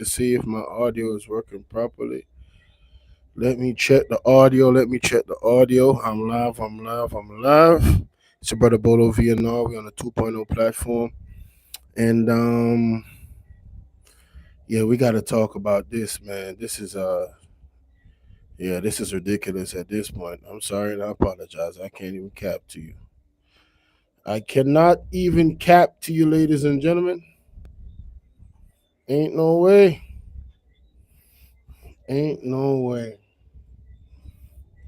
to see if my audio is working properly. Let me check the audio. Let me check the audio. I'm live. I'm live. I'm live. It's your brother Bolo V&R. We're on the 2.0 platform. And yeah, we got to talk about this, man. This is ridiculous at this point. I'm sorry and I apologize. I can't even cap to you. I cannot even cap to you, ladies and gentlemen. Ain't no way. Ain't no way.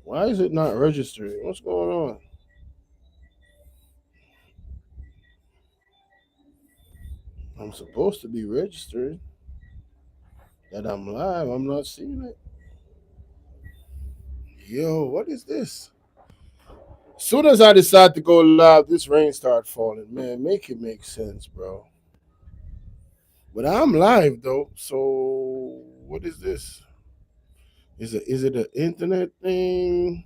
Why is it not registering? What's going on? I'm supposed to be registered. That I'm live. I'm not seeing it. Yo, what is this? Soon as I decide to go live, this rain start falling. Man, make it make sense, bro. But I'm live though, so what is this? Is it an internet thing?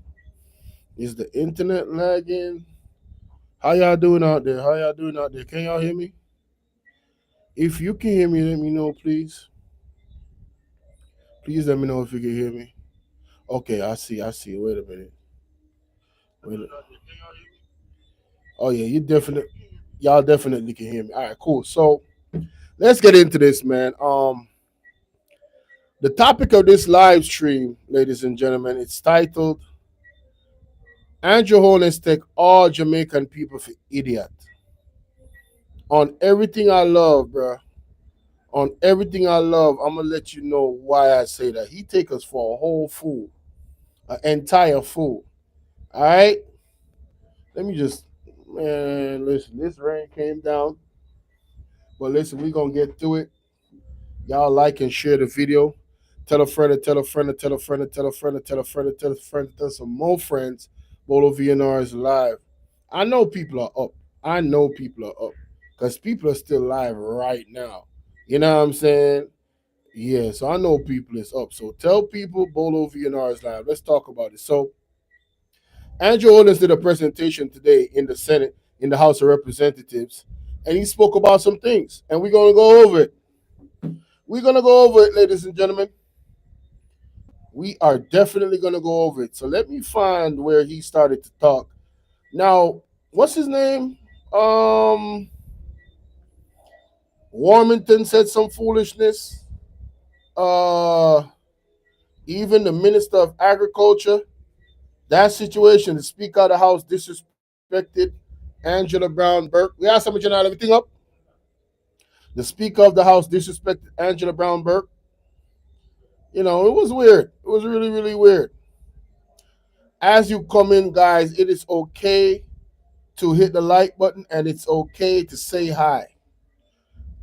Is the internet lagging? How y'all doing out there? How y'all doing out there? Can y'all hear me? If you can hear me, let me know, please. Please let me know if you can hear me. Okay, I see. I see. Wait a minute. Wait a, oh yeah, y'all definitely can hear me. All right, cool. So let's get into this, man. The topic of this live stream, ladies and gentlemen, it's titled Andrew Holness take all Jamaican people for idiot. On everything I love, bruh. On everything I love, I'm gonna let you know why I say that. He take us for a whole fool, an entire fool. All right. Let me just, man, listen. This rain came down, but listen, we gonna get through it. Y'all like and share the video. Tell a friend, and tell a friend, and tell a friend, and tell a friend, and tell a friend, and tell a friend, and tell some more friends. Bolo V&R is live. I know people are up. I know people are up because people are still live right now. You know what I'm saying? Yeah, so I know people is up. So tell people Bolo V&R is live. Let's talk about it. So Andrew Holness did a presentation today in the Senate, in the House of Representatives, and he spoke about some things, and we're gonna go over it. We're gonna go over it, ladies and gentlemen. We are definitely gonna go over it. So let me find where he started to talk. Now, what's his name? Warmington said some foolishness. Uh, Even the Minister of Agriculture, that situation, the Speaker of the House disrespected Angela Brown Burke. We asked some general everything up. The Speaker of the House disrespected Angela Brown Burke. You know, it was weird. It was really, really weird. As you come in, guys, it is okay to hit the like button and it's okay to say hi.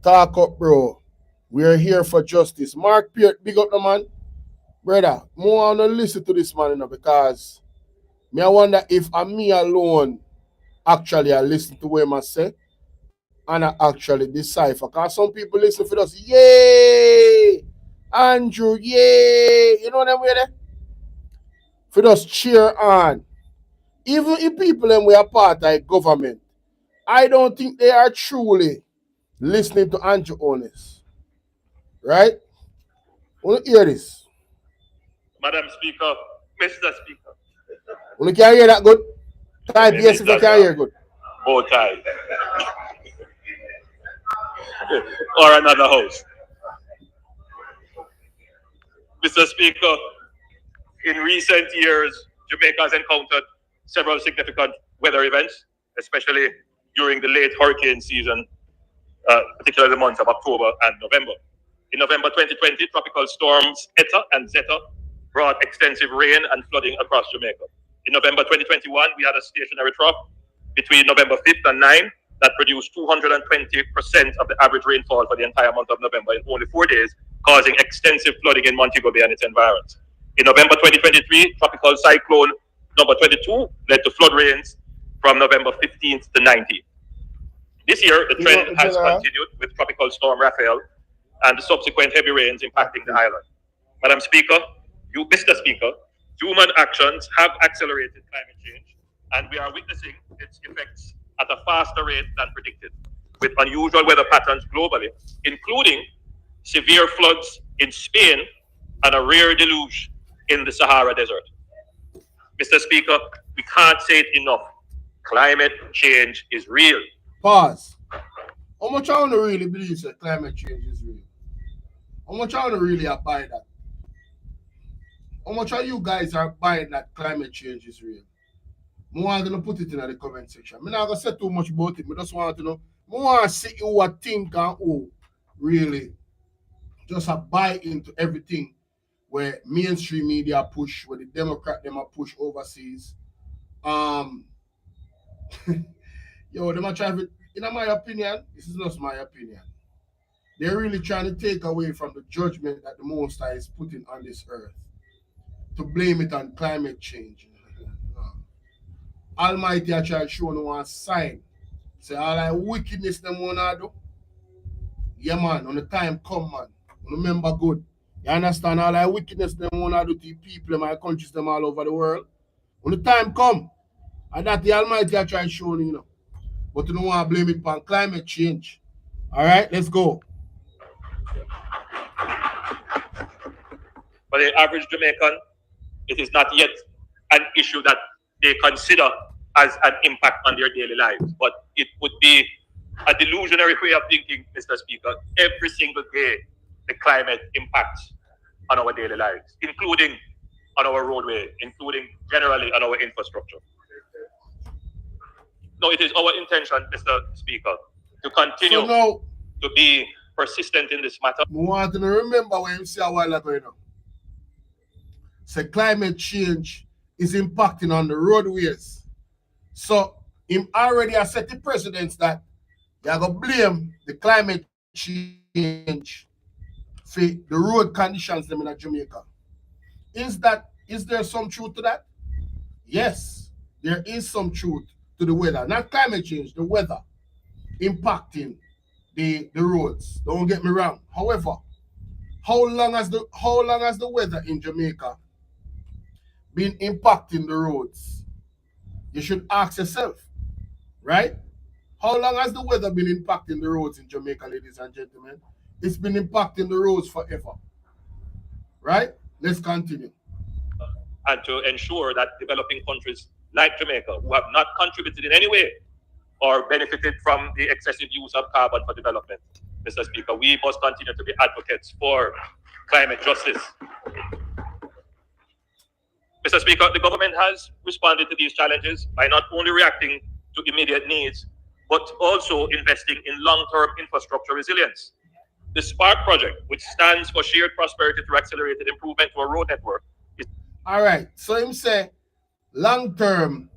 Talk up, bro. We are here for justice. Mark Peart, big up the man. Brother, more on to listen to this man, you know, because me I wonder if I'm me alone actually I listen to what I say and I actually decipher. Because some people listen for us, yay! Andrew, yay! You know what I mean? For us cheer on. Even if people them we are part of government, I don't think they are truly listening to Andrew Honest. Right? Want to hear this? Madam Speaker, Mr. Speaker. Want to can hear that good? Type Maybe yes it's if you that can hear good. bow tie. Or another host. Mr. Speaker, in recent years, Jamaica has encountered several significant weather events, especially during the late hurricane season, particularly the months of October and November. In November 2020, tropical storms Eta and Zeta brought extensive rain and flooding across Jamaica. In November 2021, we had a stationary trough between November 5th and 9th that produced 220% of the average rainfall for the entire month of November in only 4 days, causing extensive flooding in Montego Bay and its environs. In November 2023, tropical cyclone number 22 led to flood rains from November 15th to 19th. This year, the trend has continued with tropical storm Raphael and the subsequent heavy rains impacting the island. Madam Speaker, Mr. Speaker, human actions have accelerated climate change, and we are witnessing its effects at a faster rate than predicted, with unusual weather patterns globally, including severe floods in Spain, and a rare deluge in the Sahara Desert. Mr. Speaker, we can't say it enough. Climate change is real. Pause. How much I want to really believe that climate change is real? How much I want to really abide that? How much of you guys are buying that climate change is real? I want to put it in the comment section. I'm not going to say too much about it. I just want to know. I want to see who I think and who really just buy into everything where mainstream media push, where the Democrat them a push overseas. Yo, them are trying to, in my opinion, this is just my opinion. They're really trying to take away from the judgment that the Most High is putting on this earth to blame it on climate change. Almighty are trying to show no one sign. Say all that wickedness them wanna do. Yeah man, when the time come man. Remember good. You understand all that wickedness them wanna do to the people in my countries them all over the world. When the time come, and that the Almighty are trying to show you know. But you don't want to blame it on climate change. Alright, let's go. For the average Jamaican, it is not yet an issue that they consider as an impact on their daily lives. But it would be a delusionary way of thinking, Mr. Speaker. Every single day, the climate impacts on our daily lives, including on our roadway, including generally on our infrastructure. No, it is our intention, Mr. Speaker, to continue to be persistent in this matter. I want to remember when you say a while ago, you know. So climate change is impacting on the roadways. So him already has set the precedence that you're going to blame the climate change for the road conditions them in Jamaica. Is there some truth to that? Yes, there is some truth to the weather. Not climate change, the weather impacting the roads. Don't get me wrong. However, how long has the weather in Jamaica been impacting the roads? You should ask yourself, right? How long has the weather been impacting the roads in Jamaica, ladies and gentlemen? It's been impacting the roads forever, right? Let's continue. And to ensure that developing countries like Jamaica, who have not contributed in any way or benefited from the excessive use of carbon for development, Mr. Speaker, we must continue to be advocates for climate justice. Mr. Speaker, the government has responded to these challenges by not only reacting to immediate needs, but also investing in long-term infrastructure resilience. The SPARK project, which stands for Shared Prosperity Through Accelerated Improvement to our Road Network. All right, so him say long-term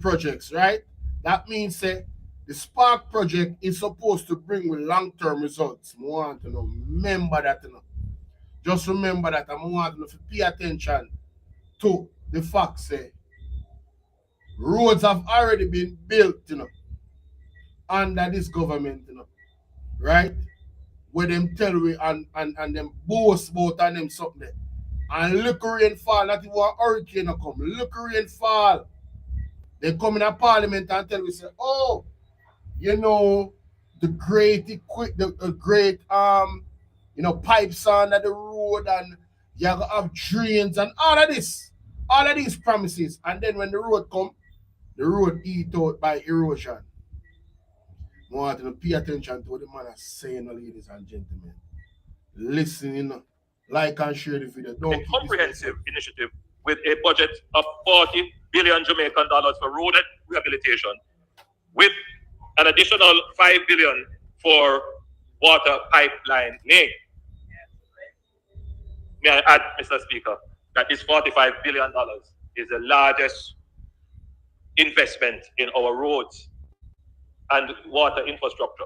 projects, right? That means say the SPARK project is supposed to bring with long-term results. I want to know, remember that, you know. Just remember that I want to pay attention to the fact say roads have already been built, you know, under this government, you know, right? Where them tell we and them boast about and them something. And look rainfall, not even a hurricane come. Look rainfall. They come in a parliament and tell we say, oh, you know, the great pipes under the road and you have drains and all of these promises. And then when the road come, the road eat out by erosion. I want to pay attention to what the man is saying, ladies and gentlemen. Listen, you know, like and share the video. A comprehensive initiative with a budget of 40 billion Jamaican dollars for road rehabilitation, with an additional 5 billion for water pipeline laying. May I add, Mr. Speaker, that this $45 billion is the largest investment in our roads and water infrastructure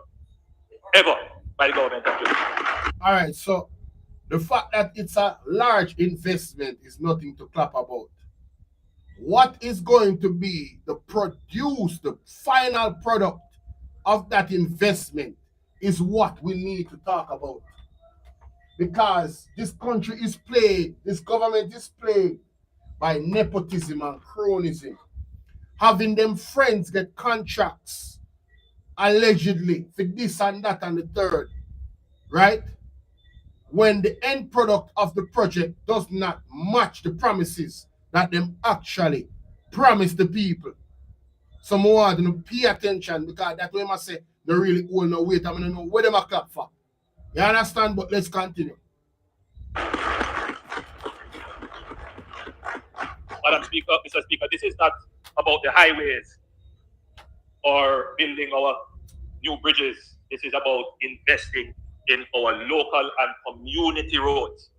ever by the government of Jamaica. All right, so the fact that it's a large investment is nothing to clap about. What is going to be the final product of that investment is what we need to talk about. Because this country is plagued, this government is plagued by nepotism and cronyism. Having them friends get contracts, allegedly, for this and that and the third. right? When the end product of the project does not match the promises that them actually promise the people. So more want to pay attention because that's why I say they really hold no weight. I'm gonna know where them a clap for. You understand? But let's continue. Madam Speaker, Mr. Speaker, this is not about the highways or building our new bridges. This is about investing in our local and community roads.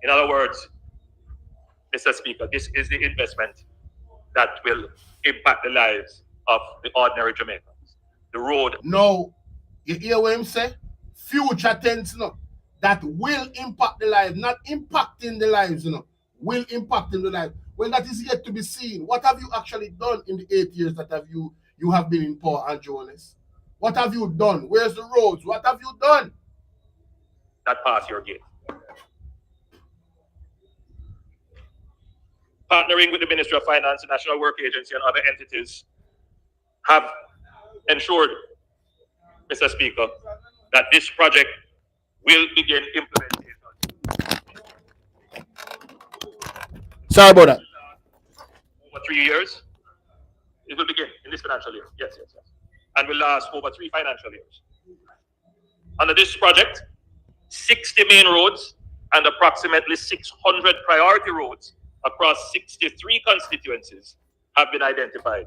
In other words, Mr. Speaker, this is the investment that will impact the lives of the ordinary Jamaicans. The road. No, you hear what I'm saying? Future tense, no. That will impact the lives, not impacting the lives, will impact in the life. Well, that is yet to be seen. What have you actually done in the 8 years that you have been in power, Andrew Holness? What have you done? Where's the roads? What have you done? That pass your gate. Partnering with the Ministry of Finance, the National Work Agency, and other entities have ensured, Mr. Speaker, that this project will begin implementation. Sorry about that. Over 3 years. It will begin in this financial year. Yes. And will last over 3 financial years. Under this project, 60 main roads and approximately 600 priority roads across 63 constituencies have been identified,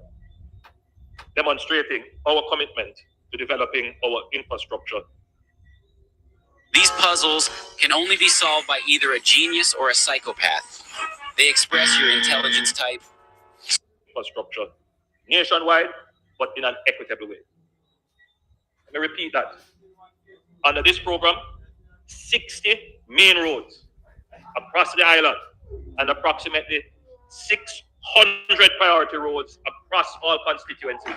demonstrating our commitment to developing our infrastructure. These puzzles can only be solved by either a genius or a psychopath. They express your intelligence type. Infrastructure nationwide, but in an equitable way. Let me repeat that. Under this program, 60 main roads across the island and approximately 600 priority roads across all constituencies.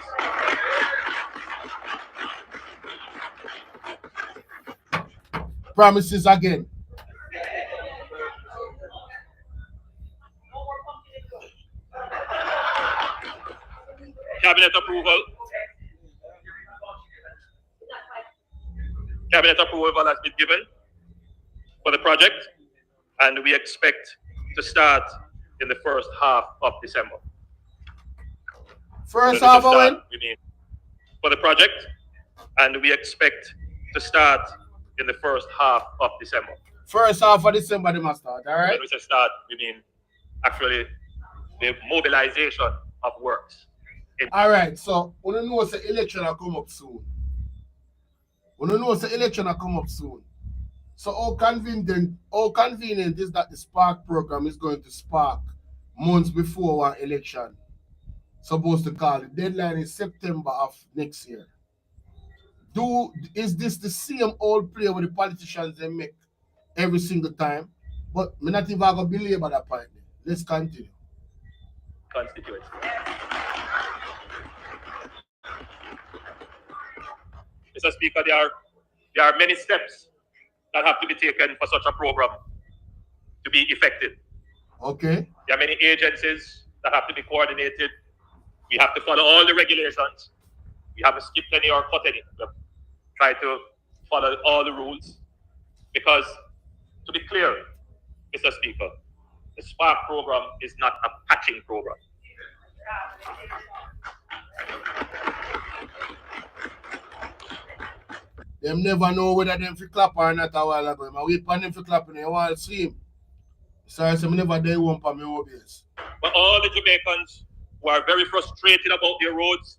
Promises again. Cabinet approval. Cabinet approval has been given for the project, and we expect to start in the first half of December. First half of when? We mean for the project, and we expect to start in the first half of December. First half of December, they must start, all right? When we say start, we mean actually the mobilization of works. All right, so we don't know the election will come up soon. We don't know the election will come up soon. So how convenient is that the Spark program is going to spark months before our election? Supposed to call it. Deadline is September of next year. Is this the same old play where the politicians they make every single time? But me not even gonna belabor that point. Let's continue. Constituency. Mr. Speaker, there are many steps that have to be taken for such a program to be effective. Okay. There are many agencies that have to be coordinated. We have to follow all the regulations. We haven't skipped any or cut any. We try to follow all the rules. Because, to be clear, Mr. Speaker, the Spark program is not a patching program. Them never know whether them fi clap or not a while ago. I wait for them fi clap and I want to see him. Sorry, so I never day one for me obvious. But all the Jamaicans who are very frustrated about their roads,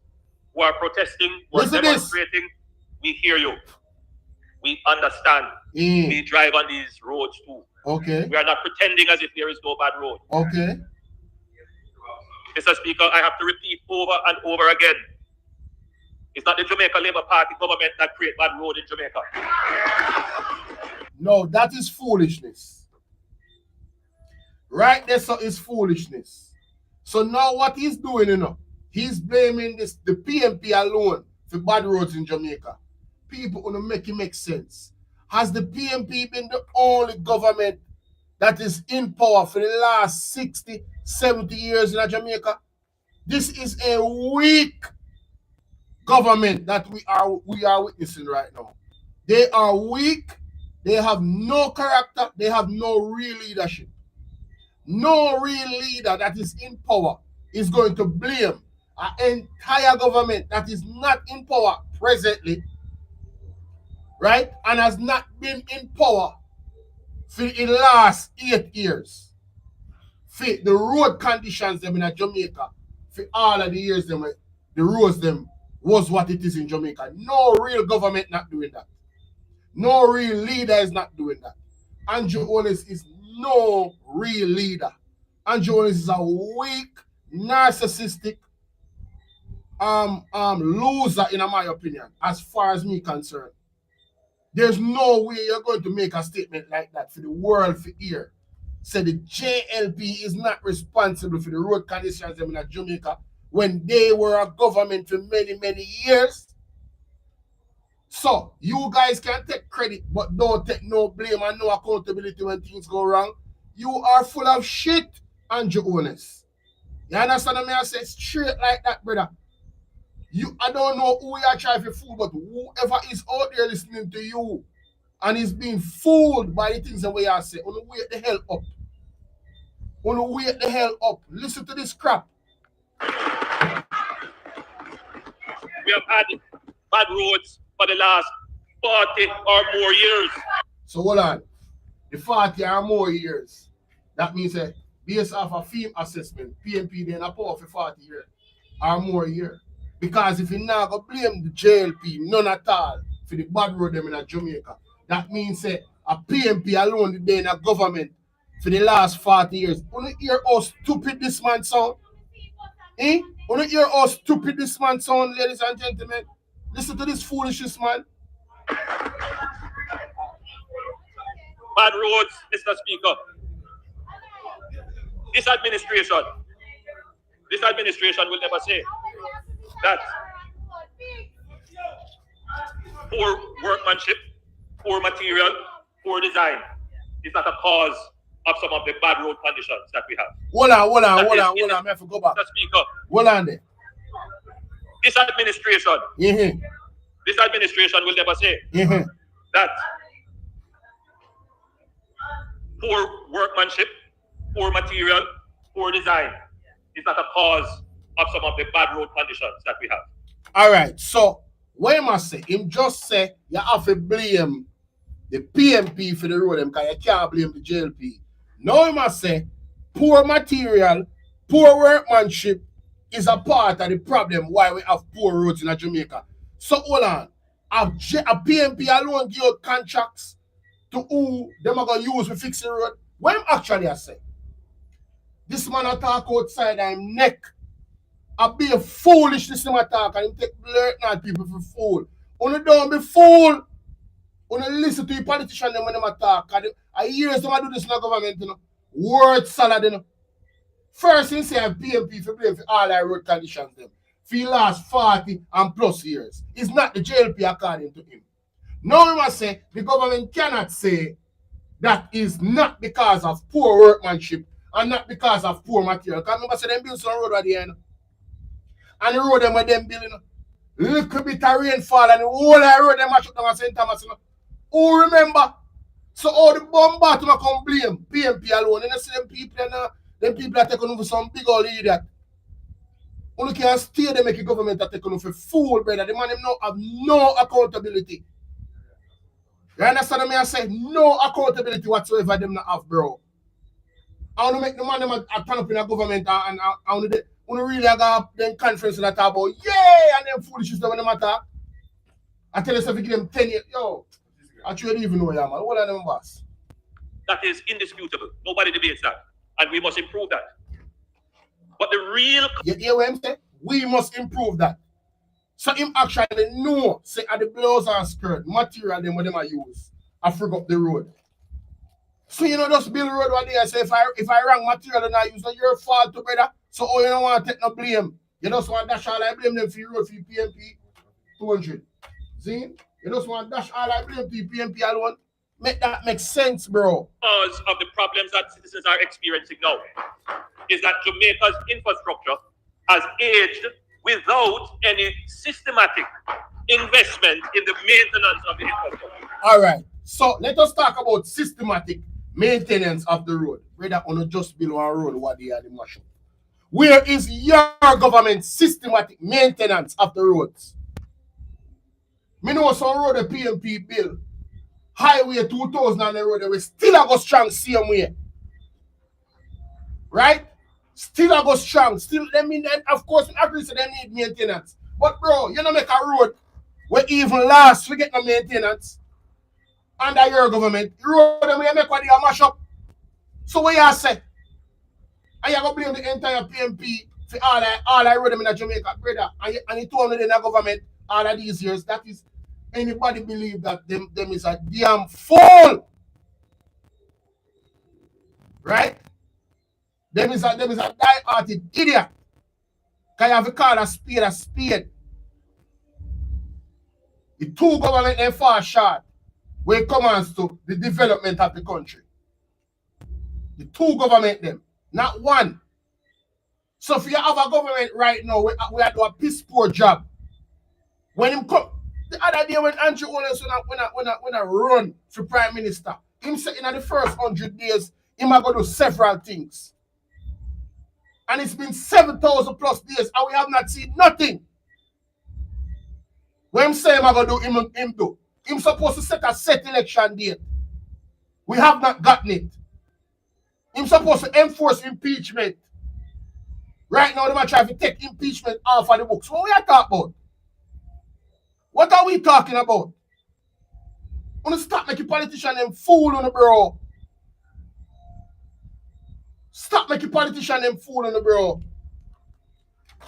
who are protesting, who are demonstrating, we hear you. We understand. We drive on these roads too. Okay. We are not pretending as if there is no bad road. Okay. Mr. Speaker, I have to repeat over and over again. It's not the Jamaica Labour Party government that create bad road in Jamaica. No, that is foolishness. Right there, so is foolishness. So now what he's doing, he's blaming the PMP alone for bad roads in Jamaica. People want to make it make sense. Has the PMP been the only government that is in power for the last 60, 70 years in Jamaica? This is a weak government that we are witnessing right now. They are weak. They have no character. They have no real leadership. No real leader that is in power is going to blame an entire government that is not in power presently, right? And has not been in power for the last 8 years. For the road conditions them in Jamaica, for all of the years them, the roads them was what it is in Jamaica. No real government not doing that. No real leader is not doing that. Andrew Holness is no real leader. Andrew Holness is a weak, narcissistic loser, in my opinion, as far as me concerned. There's no way you're going to make a statement like that for the world to hear. Say the JLP is not responsible for the road conditions in Jamaica when they were a government for many, many years. So you guys can take credit, but don't take no blame and no accountability when things go wrong. You are full of shit, Andrew Holness. You understand what I say? Straight like that, brother. I don't know who you are trying to fool, but whoever is out there listening to you and is being fooled by the things the way I say, only wait the hell up. Only wait the hell up. Listen to this crap. We have had bad roads for the last 40 or more years. So hold on. The 40 or more years. That means that based off a FEMA assessment, PNP then a power for 40 years or more years. Because if you now go blame the JLP, none at all, for the bad road them in Jamaica, that means that a PNP alone they in a government for the last 40 years. Wanna hear how stupid this man sound? Wanna hear how stupid this man sound, ladies and gentlemen? Listen to this foolishness, man. Bad roads, Mr. Speaker. This administration will never say that poor workmanship, poor material, poor design is not a cause of some of the bad road conditions that we have. Hold on. I have to go back. Mr. Speaker. Hold on there. This administration will never say that poor workmanship, poor material, poor design is not a cause of some of the bad road conditions that we have. All right, so what am I say? Him just say you have to blame the PMP for the road because you can't blame the JLP. Now him say poor material, poor workmanship is a part of the problem why we have poor roads in Jamaica. So hold on. A PMP alone give out contracts to who them are going to use to fix the road. What am actually I say? This man attack outside and neck. I be a foolish this man attack and him take blurt people for fool. Only don't be fool. Only listen to the politician them when them attack. I hear some do this in the government, you know. Word salad, you know. First thing say PMP for blame for all our road conditions them. For the last 40 and plus years. It's not the JLP according to him. Now we must say the government cannot say that is not because of poor workmanship and not because of poor material. Because remember say them build some road at the end. And the road them where them building. Little bit of rainfall and the whole road them match up down at St. Thomas. You know. Who remember? So all the bombard to come blame PMP alone. And you see them people are taking over some big old idiot. Only can stay there make a government that taking over fool, brother. The man them now have no accountability. You understand me? I say no accountability whatsoever them not have, bro. I want to make the man them turn up in a government and I want to really have them conference that talk about and them foolishness when them attack. I tell you if you give them 10 years, yo, I don't even know, man. What are them boss? That is indisputable. Nobody debates that. And we must improve that. But the real... You hear what I'm saying? We must improve that. So him actually know, say, at the blouse and skirt, material them what them I use, I forgot the road. So you know, just build the road one day and say, if I wrong material and I use, it's your fault too, brother. So you don't want to take no blame. You just want to dash all I blame them for your road for PMP 200. See? You just want to dash all I blame for PMP alone. Make that make sense, bro. Because of the problems that citizens are experiencing now is that Jamaica's infrastructure has aged without any systematic investment in the maintenance of the infrastructure. All right. So let us talk about systematic maintenance of the road. Whether on a just below a road, what they are the mash up. Where is your government systematic maintenance of the roads? Me know some road the PMP bill. Highway 2000 on the road, they will still go strong same way. Right? Still go strong. Still, I mean, and of course, we agree that they need maintenance. But bro, you know make a road where even last we get no maintenance under your government. Road them we make what they mash up. So what you say? And you go blame the entire PMP for all I road them in Jamaica, brother. And you told me in the government all of these years. That is anybody believe that them is a damn fool. Right? Them is a die-hearted idiot. Can you have to call a spade a spade? The two government they fall short when it comes to the development of the country. The two government them, not one. So if you have a government right now, we are doing a piss poor job. When him come, the other day when Andrew Holness when I run for Prime Minister, him said in the first 100 days, he might go do several things. And it's been 7,000 plus days and we have not seen nothing. When him say him going to do, him do. Him supposed to set a set election date. We have not gotten it. Him supposed to enforce impeachment. Right now, they are trying to take impeachment off of the books. What we are talking about? What are we talking about? We want to stop making politicians them fool on the bro. Stop making politicians them fool on the bro.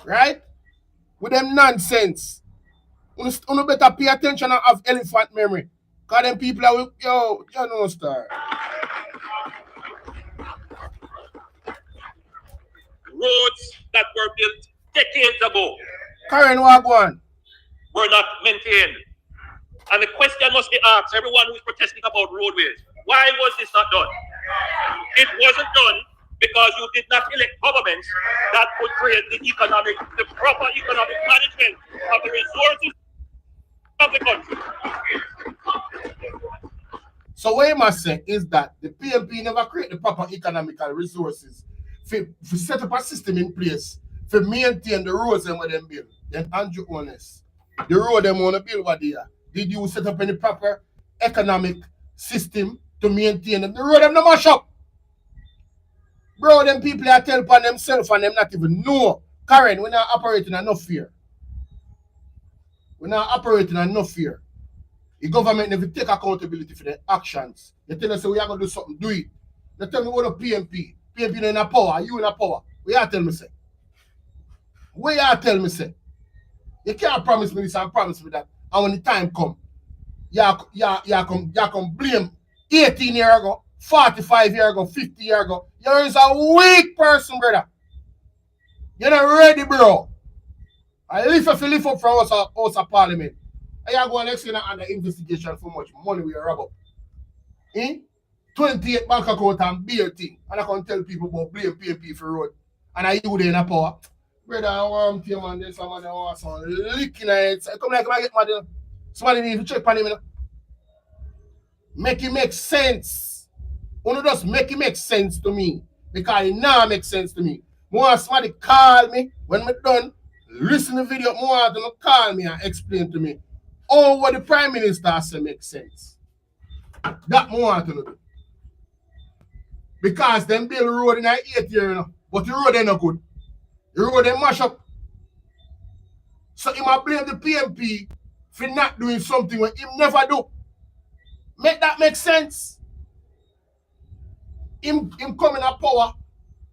Right? With them nonsense. You better pay attention and have elephant memory. Because them people are, yo, you know, star. Roads that were built decades ago Karen Wagwan were not maintained. And the question must be asked, everyone who is protesting about roadways, why was this not done? It wasn't done because you did not elect governments that could create the proper economic management of the resources of the country. So what I must say is that the PMP never create the proper economical resources for set up a system in place for maintain the roads and what them build. Then Andrew Holness, the road them want to build what they are. Did you set up any proper economic system to maintain them? The road them no mash up. Bro, them people are telling upon themselves and them not even know. Karen, we're not operating enough fear. We're not operating enough fear. The government never take accountability for their actions. They tell us, we are going to do something, do it. They tell me what a PMP. PMP in a power, you in a power. What you tell me say? What you tell me say? You can't promise me this and promise me that. And when the time come, you come blame 18 years ago, 45 years ago, 50 years ago. You're a weak person, brother. You're not ready, bro. I lift up from us of parliament. And you're going next year under investigation for much money we rob up. 28 bank account and beer thing. And I can tell people about blame PMP for road. And I you there in a power. Brother, I want to man, there's somebody wants some licking it. Come like I get mad. Somebody need to check on him. Make it make sense. Only just make it make sense to me. Because it now makes sense to me. More somebody call me when I'm done. Listen to the video. More them call me and explain to me. Oh, what the Prime Minister said makes sense. That more want to do. Because them build road in 8 years, you know, but the road ain't no good. The road they mash up. So he might blame the PMP for not doing something when he never do. Make that make sense. Him coming at power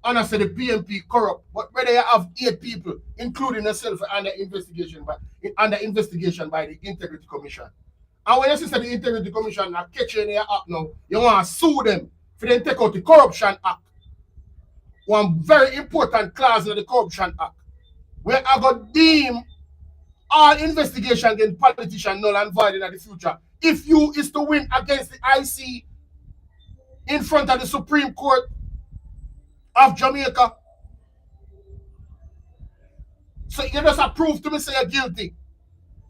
and I say the PMP corrupt, but whether you have 8 people, including yourself, under investigation by the Integrity Commission. And when you see the Integrity Commission are catching their act now, you want to sue them for them take out the Corruption Act. One very important clause in the Corruption Act, where I got deem all investigation against politicians null and void in the future. If you is to win against the IC in front of the Supreme Court of Jamaica. So you just approve to me say you're guilty.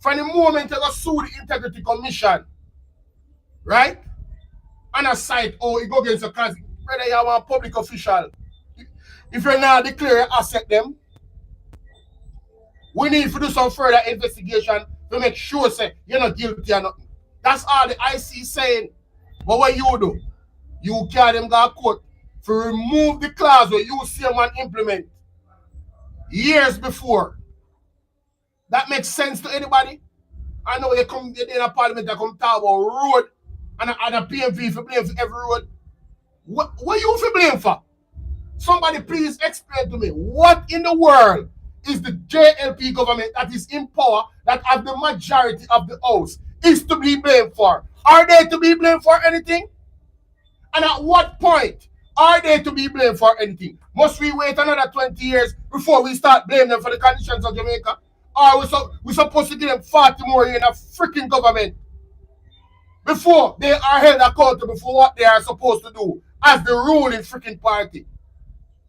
From the moment you go sue the Integrity Commission, right? And a site, oh, it go against the cause. Whether you are a public official, if you're not declare your asset them, we need to do some further investigation to make sure say you're not guilty or nothing. That's all the IC saying. But what you do, you carry them go court to remove the clause where you see them and implement years before. That makes sense to anybody? I know you come in a parliament that come talk about road and a PMV for blame for every road. What you for blame for? Somebody please explain to me what in the world is the JLP government that is in power, that have the majority of the house, is to be blamed for? Are they to be blamed for anything? And at what point are they to be blamed for anything? Must we wait another 20 years before we start blaming them for the conditions of Jamaica? Or we supposed to give them 40 more years in a freaking government before they are held accountable for what they are supposed to do as the ruling freaking party?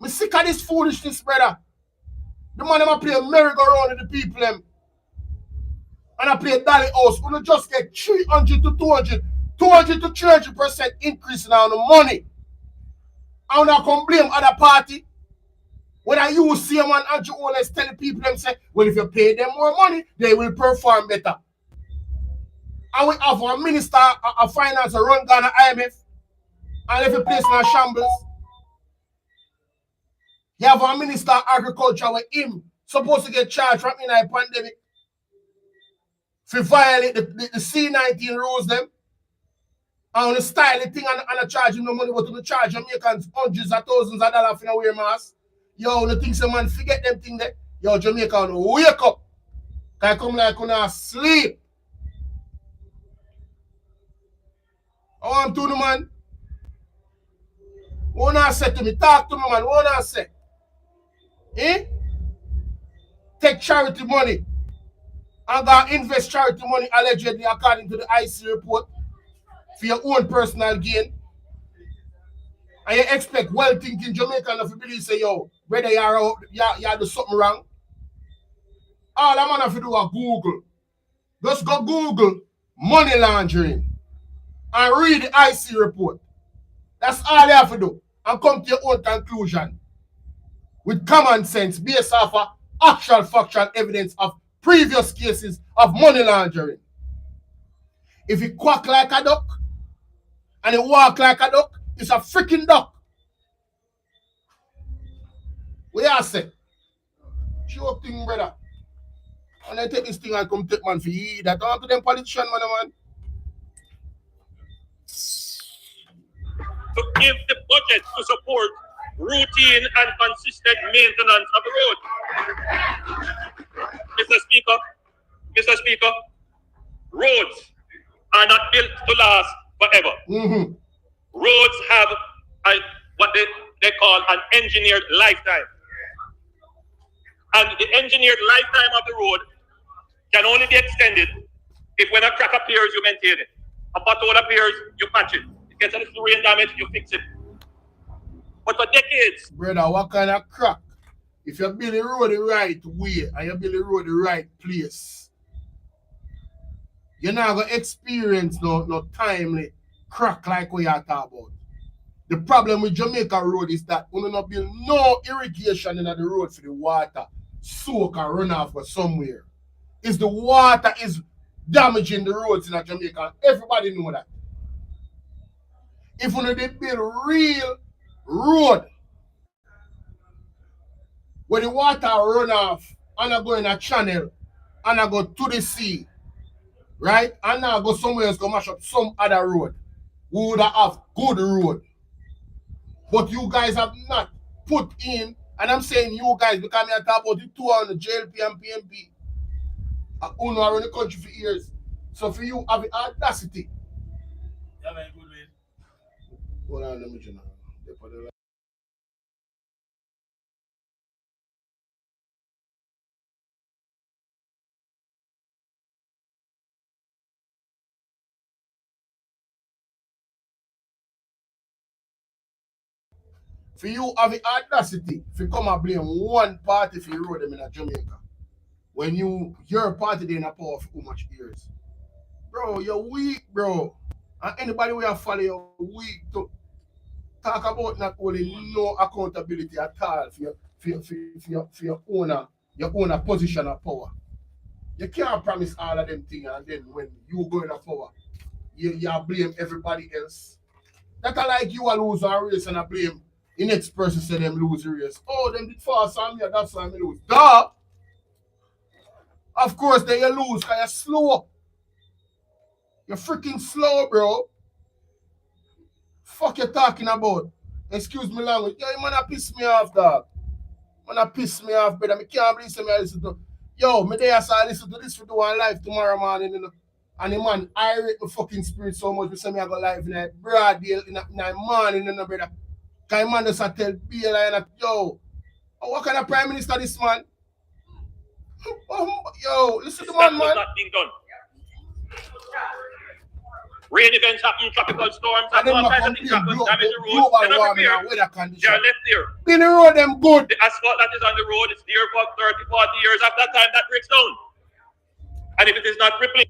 I'm sick of this foolishness, brother. The man them play merry-go-round with the people them. And I play Dolly House. We just get 300 to 200 to 300% increase now on the money. And I can blame other party. When I use CM and Andrew Holness telling people them say, well, if you pay them more money, they will perform better. And we have a minister of finance run Ghana IMF. And if you place in a shambles, you have a minister of agriculture with him supposed to get charged from in a pandemic for violate the C19 rules them. And the style the thing and charge him no money, but to charge Jamaicans hundreds of thousands of dollars for wear mask. Yo, the things man forget them thing there. Yo, Jamaican wake up. Can come like on a sleep. I want to the man. What I say to me? Talk to me, man. What I say? Eh? Take charity money and go invest charity money allegedly according to the IC report for your own personal gain. And you expect well-thinking Jamaican to believe say, yo, whether you do something wrong. All I'm gonna have to do is Google. Just go Google money laundering and read the IC report. That's all you have to do. And come to your own conclusion with common sense based off of actual factual evidence of previous cases of money laundering. If you quack like a duck and you walk like a duck, it's a freaking duck. We are say, joke thing, brother. And I take this thing and come take man for you. That all to them politicians, man. To give the budget to support routine and consistent maintenance of the road. Mr. Speaker, roads are not built to last forever. Mm-hmm. Roads have what they call an engineered lifetime. And the engineered lifetime of the road can only be extended if when a crack appears, you maintain it. A pothole appears, you patch it. It gets a little rain damage, you fix it. But for decades... Brother, what kind of crack? If you build the road the right way and you build the road the right place, you're not going to experience no timely crack like what you're talking about. The problem with Jamaica road is that we not build no irrigation in the road for the water soak and run off for somewhere. It's the water is damaging the roads in Jamaica. Everybody know that. If we did build real road where the water run off and I go in a channel and I go to the sea, right? And now go somewhere else to mash up some other road, we would have good road. But you guys have not put in, and I'm saying you guys because I talk about the two on the JLP and PMP. Who are in the country for years. So for you have the audacity. Yeah, very good way. Hold on, let me just for you have the audacity to come and blame one party for you road them in Jamaica. When your party they in a power for how much years? Bro, you're weak, bro. And anybody who have follow you weak to talk about not only no accountability at all for your owner position of power. You can't promise all of them things and then when you go in a power, you blame everybody else. That's like you a lose a race and I blame the next person say them lose the race. Oh, them did fast on me, that's why I lose. Duh! Of course, then you lose because you're slow. You're freaking slow, bro. Fuck you talking about? Excuse me language. Yo, you man piss me off, dog. Man piss me off, brother. I can't believe me I listen to. Yo, me there so I listen to this for doing live tomorrow morning, you know. And the man, I rate my fucking spirit so much. We say me I go live in a broad deal in a morning, you know, brother. Because man just tell Bill and yo, what kind of prime minister this man? Yo, listen to the man. Not being done. Rain events happen, tropical storms, and all kinds of things happen, damage the roads. They're not repaired. They are left there. Been the road them good. The asphalt that is on the road is there for 30, 40 years. After that time, that breaks down. And if it is not replaced.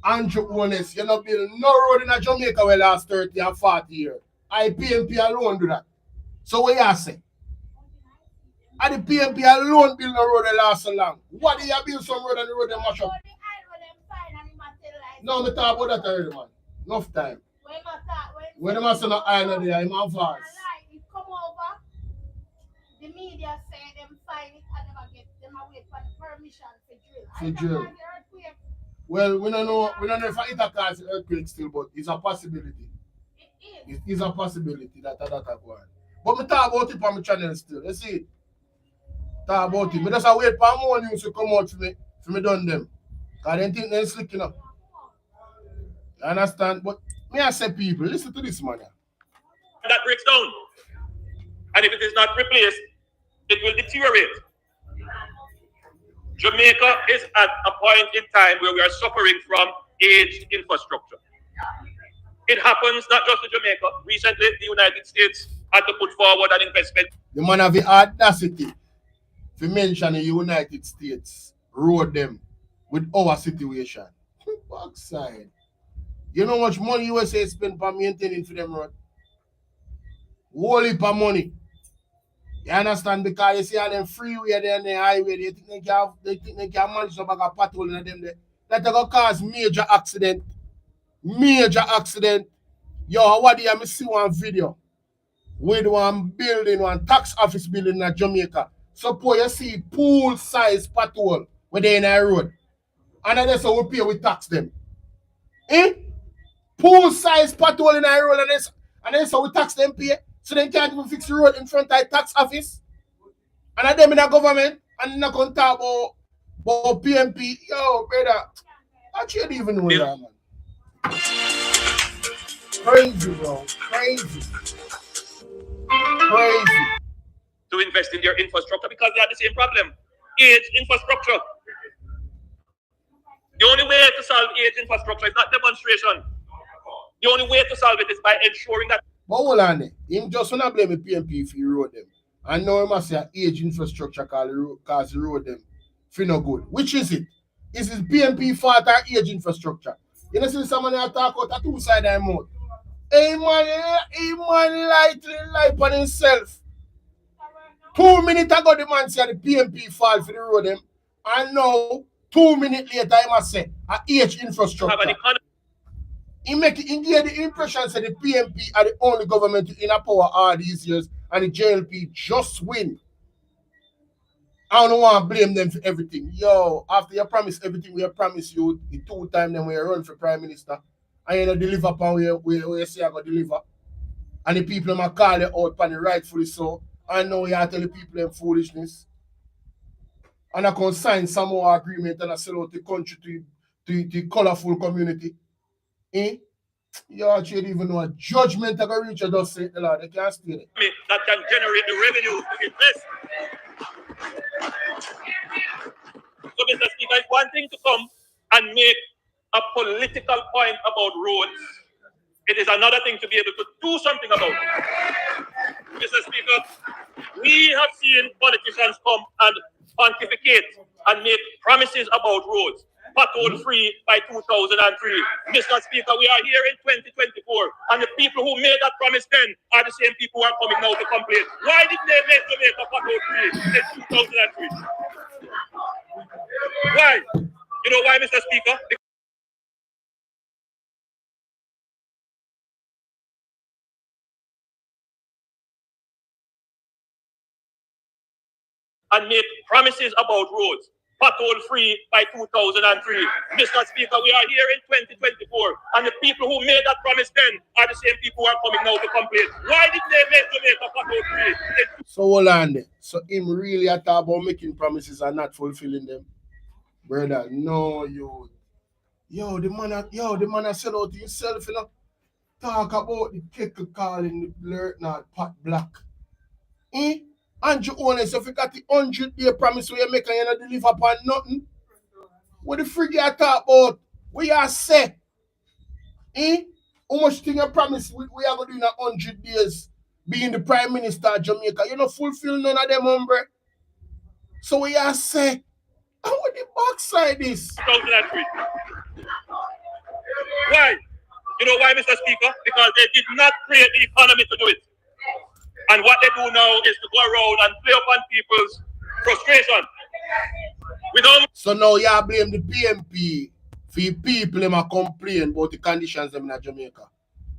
Andrew Holness, you know, build no road in Jamaica will last 30 and 40 years. I PMP alone do that. So what you say? And the PMP alone build no road that last so long. What do you build some road and the road they mash up? No, me talk about that already, man. Enough time. When the man say no island there, I'm advance. It come over, the media say them find it and never get them away for the permission for drill. Well, we don't know if it cause earthquake still, but it's a possibility. It is a possibility that go on. But me talk about it on my channel still. You see? Talk about it. Me just wait for more news to come out for me done them. Because they think they're slick enough. You understand? But me I say people, listen to this man. That breaks down. And if it is not replaced, it will deteriorate. Jamaica is at a point in time where we are suffering from aged infrastructure. It happens not just in Jamaica. Recently, the United States had to put forward an investment. The man have the audacity to mention the United States road them with our situation. Backside. You know how much money USA spend for maintaining for them road? Whole heap of money. You understand? Because you see all them freeway there and the highway, they think they can manage to bag a patrol in them there. That will cause major accident. Major accident. Yo, what do you see one video with one building, one tax office building in Jamaica? Suppose you see pool size patrol where they in a road. And that's how we pay with tax them. Eh? Pool size patrol in a road and that's how we tax them pay. So they can't even fix the road in front of the tax office. And them in the government and not going to talk about PMP. Yo, brother, I can't even know that, man. Crazy, bro. Crazy. To invest in their infrastructure because they have the same problem. Age infrastructure. The only way to solve age infrastructure is not demonstration. The only way to solve it is by ensuring that. But hold on, him just wanna blame the PMP if he road them. And now he must say age infrastructure cause the road them for no good. Which is it? Is it PMP fault or age infrastructure? You know, see someone talk out a two-sided mouth. Hey man lie on himself. 2 minutes ago the man said the PMP fault for the road them. And now 2 minutes later I must say age infrastructure. He gave the impression that the PMP are the only government in power all these years and the JLP just win. I don't want to blame them for everything. Yo, after you promise everything we promise you, the 2 times then we run for Prime Minister, and you don't deliver upon where you say I go deliver. And the people might call you out upon it rightfully so. I know you have to tell the people them foolishness. And I can sign some more agreement and I sell out the country to the colorful community. Eh? You actually even know a judgment that can reach a does say the Lord. They can't stay there. That can generate the revenue to invest. So, Mr. Speaker, it's one thing to come and make a political point about roads. It is another thing to be able to do something about it. Mr. Speaker, we have seen politicians come and pontificate and make promises about roads. pothole free by 2003. Mr. Speaker, we are here in 2024, and the people who made that promise then are the same people who are coming now to complain. Why didn't they make Jamaica pothole free in 2003? Why? You know why, Mr. Speaker? And make promises about roads. Pothole free by 2003. Mr. Speaker, we are here in 2024, and the people who made that promise then are the same people who are coming now to complain. Why did they make Jamaica pothole free? So hold on there. So him really a talk about making promises and not fulfilling them. Brother, no you. The man a sell out himself, you know. Talk about the kettle calling the blurt not pot black. Andrew Holness, if you got the 100-day promise where you make and you not deliver upon nothing, what the frig you talk about? What you say? How much thing you promise we are going to do in 100 days being the Prime Minister of Jamaica? You don't fulfill none of them, hombre. So what you say? And what the backside is? 2003. Why? You know why, Mr. Speaker? Because they did not create the economy to do it. And what they do now is to go around and play upon people's frustration. So now you blame the PMP for people who complain about the conditions in Jamaica.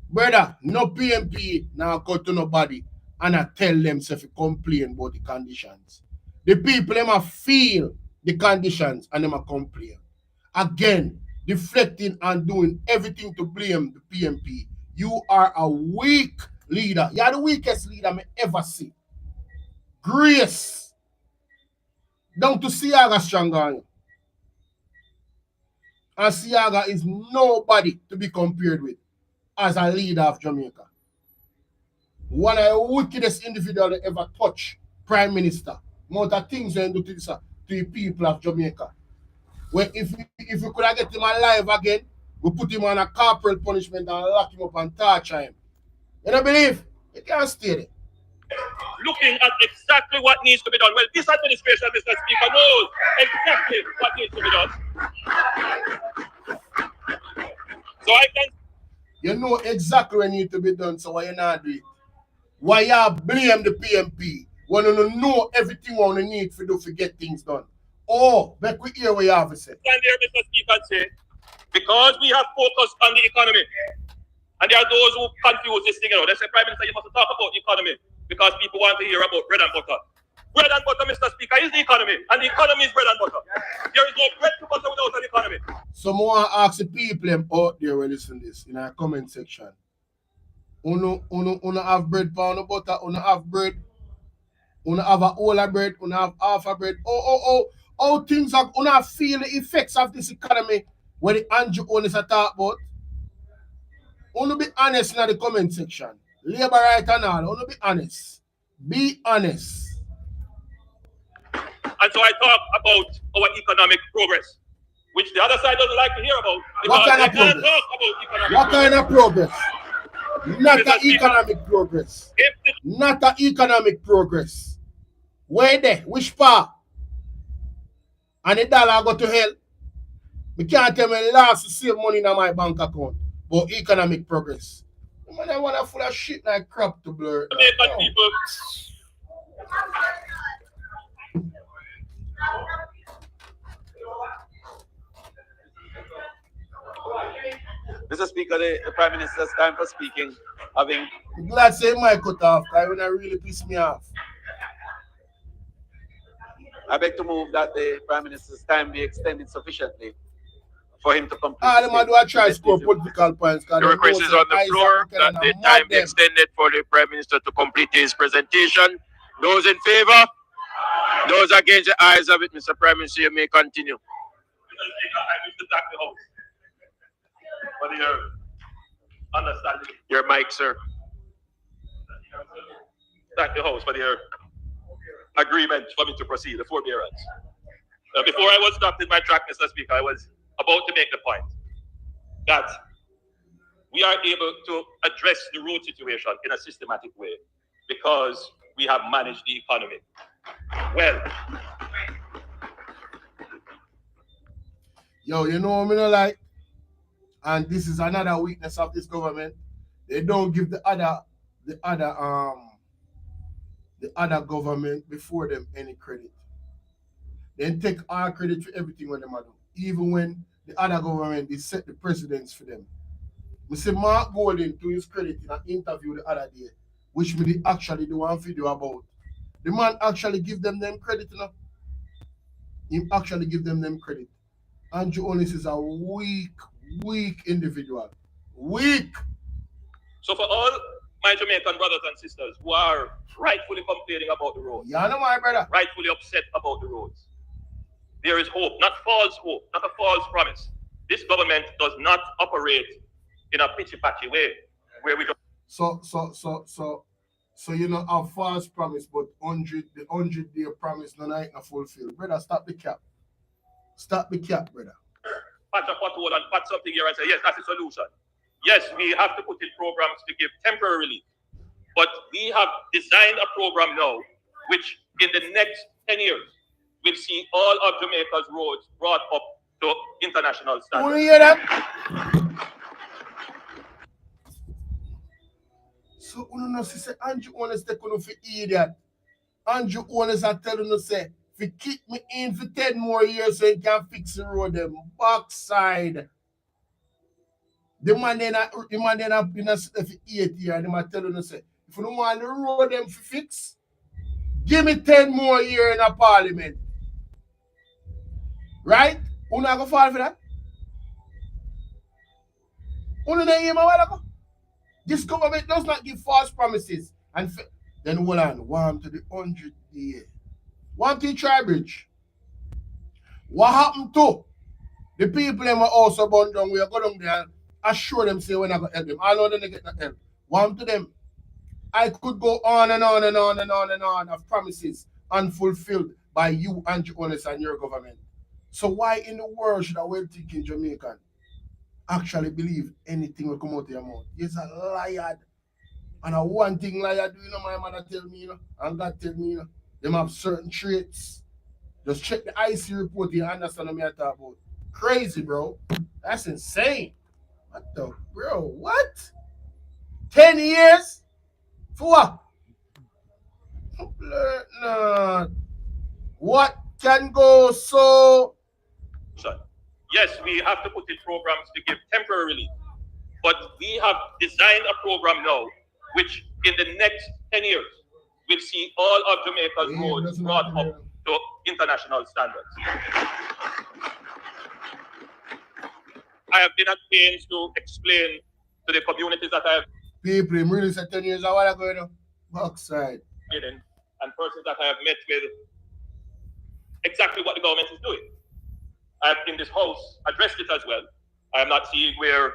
Brother, no PMP now go to nobody and I tell them to complain about the conditions. The people who feel the conditions and them complain. Again, deflecting and doing everything to blame the PMP. You are a weak leader. You are the weakest leader I ever see. Grace. Down to Siaga stronger. And Siaga is nobody to be compared with as a leader of Jamaica. One of the wickedest individuals that ever touch Prime Minister. Amount of things they do to the people of Jamaica. Well, if we could have get him alive again, we put him on a corporal punishment and lock him up and torture him. You don't believe? You can't stay there. Looking at exactly what needs to be done. Well, this administration, Mr. Speaker, knows exactly what needs to be done. So I can... You know exactly what needs to be done, so why you not do it? Why you blame the PMP when you know everything what you need to do to get things done? Oh, but we hear what you have to say. Stand there, Mr. Speaker, and say, because we have focused on the economy, and there are those who confuse this thing, you know, they say, Prime Minister, you must talk about the economy because people want to hear about bread and butter. Bread and butter, Mr. Speaker, is the economy, and the economy is bread and butter. There is no bread to butter without an economy. So I ask the people out there who listen to this in our comment section. Uno have bread for uno butter, uno have bread, uno have a whole of bread, uno have half a bread. How things are uno feel the effects of this economy where the Andrew Holness are talk about. Uno be honest in the comment section. Labor right and all, uno be honest. Be honest. And so I talk about our economic progress, which the other side doesn't like to hear about. What kind of progress? What kind of progress? Not an economic progress. Not an economic progress. Where there? Which part? And the dollar go to hell. We can't tell me last to save money in my bank account. But economic progress. Man, I want to full of shit like crap to blur. Jamaican people. Mr. Speaker, the Prime Minister's time for speaking. I'm glad say my cut off, because when I really piss me off. I beg to move that the Prime Minister's time be extended sufficiently for him to complete. The man do I try to score political points. The request is on the floor that the time be extended for the Prime Minister to complete his presentation. Those in favor? Those against, the ayes of it, Mr. Prime Minister, you may continue. I wish to thank the House for your understanding. Your mic, sir. Thank the House for their agreement for me to proceed, the forbearance. Before I was stopped in my track, Mr. Speaker, I was about to make the point that we are able to address the road situation in a systematic way because we have managed the economy well. Yo, you know what I mean? Like, and this is another weakness of this government. They don't give the other government before them any credit. They take all credit for everything when them do. Even when the other government they set the precedents for them. We see Mark Golden to his credit in an interview the other day, which we did actually do one video about. The man actually give them credit, you know. He actually give them credit. Andrew Holness is a weak individual. Weak. So for all my Jamaican brothers and sisters who are rightfully complaining about the roads, Yeah, no, my brother. rightfully upset about the roads, there is hope, not false hope, not a false promise. This government does not operate in a pitchy-patchy way where we don't. So you know a false promise, but the 100-day promise no night not fulfilled. Brother, stop the cap. Stop the cap, brother. Patch a pothole and patch something here and say, yes, that's the solution. Yes, we have to put in programs to give temporary relief. But we have designed a program now, which in the next 10 years will see all of Jamaica's roads brought up to international standards. Want to hear that? So, you know, say Andrew Holness take on for idiot. Andrew Holness are telling us say, if you keep me in for 10 more years so you can fix the road, them backside. The man then up in a for 8 years, and them are telling us say, if you don't want the road them to fix, give me 10 more years in a parliament. Right? Who not gonna fall for that? Who not hear my while ago? This government does not give false promises. And then hold on, warm to the 100th year. One thing, Tribridge. What happened to the people that were also born down? We are going down there and assure them, say, we're not going to help them. I know they get that help. One to them. I could go on and on and on and on and on of promises unfulfilled by you, Andrew Holness, and your government. So why in the world should a well-thinking Jamaican actually believe anything will come out of your mouth? You're a liar. And a one thing liar do, you know, my mother tell me, you know, and God tell me, you know, them have certain traits. Just check the IC report, you understand what I'm talking about. Crazy, bro. That's insane. What the, bro, what? 10 years? For what? No. What can go so? Yes, we have to put in programs to give temporary relief. But we have designed a program now, which in the next 10 years will see all of Jamaica's roads brought up to international standards. I have been at pains to explain to the communities that I have people really said 10 years, I want to go to backside. been in and persons that I have met with exactly what the government is doing. I have in this house addressed it as well. I am not seeing where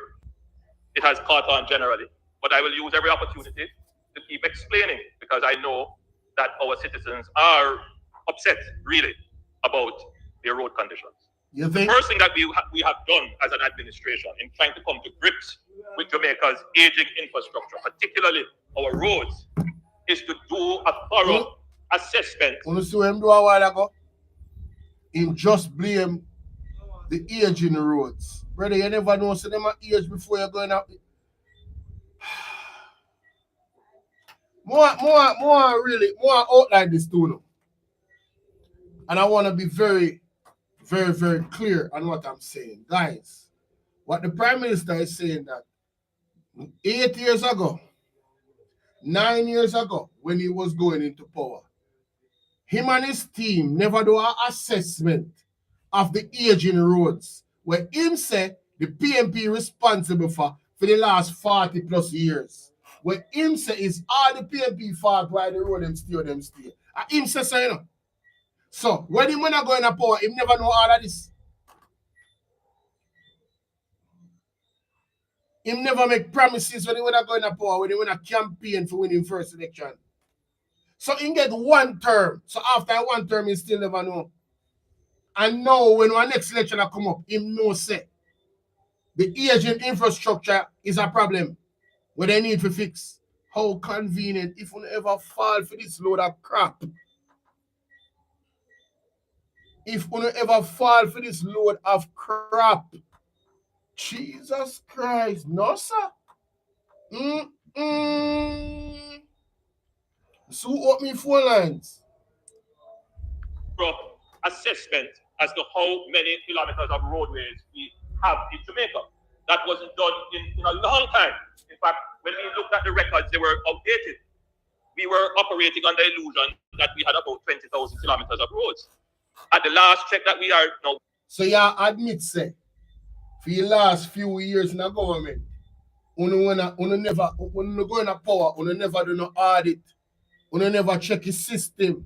it has caught on generally, but I will use every opportunity to keep explaining because I know that our citizens are upset really about their road conditions. You think? The first thing that we have done as an administration in trying to come to grips with Jamaica's aging infrastructure, particularly our roads, is to do a thorough assessment. You see what him do a while ago? Him just blame the age in the roads. Brother, you never know so them age before you're going out. More outline this too now. And I want to be very, very, very clear on what I'm saying. Guys, what the Prime Minister is saying that 8 years ago, 9 years ago, when he was going into power, him and his team never do an assessment of the aging roads, where him say the PMP responsible for the last 40 plus years. Where him say is all the PMP fault why the road them stay. And him say so, you know. So when him wanna go in a power, him never know all of this. Him never make promises when he wanna go in a power, when he wanna campaign for winning first election. So he get one term. So after one term, he still never know. And now when our next election come up, him know say the aging infrastructure is a problem where they need to fix. How convenient if we ever fall for this load of crap. if you ever fall for this load of crap, Jesus Christ, no sir. So up me 4 lines. Assessment as to how many kilometers of roadways we have in Jamaica. That wasn't done in a long time. In fact, when we looked at the records, they were outdated. We were operating on the illusion that we had about 20,000 kilometers of roads. At the last check that we are now. So yeah, admit say, for the last few years in the government, you never go in a power, you never do no audit, you never check the system,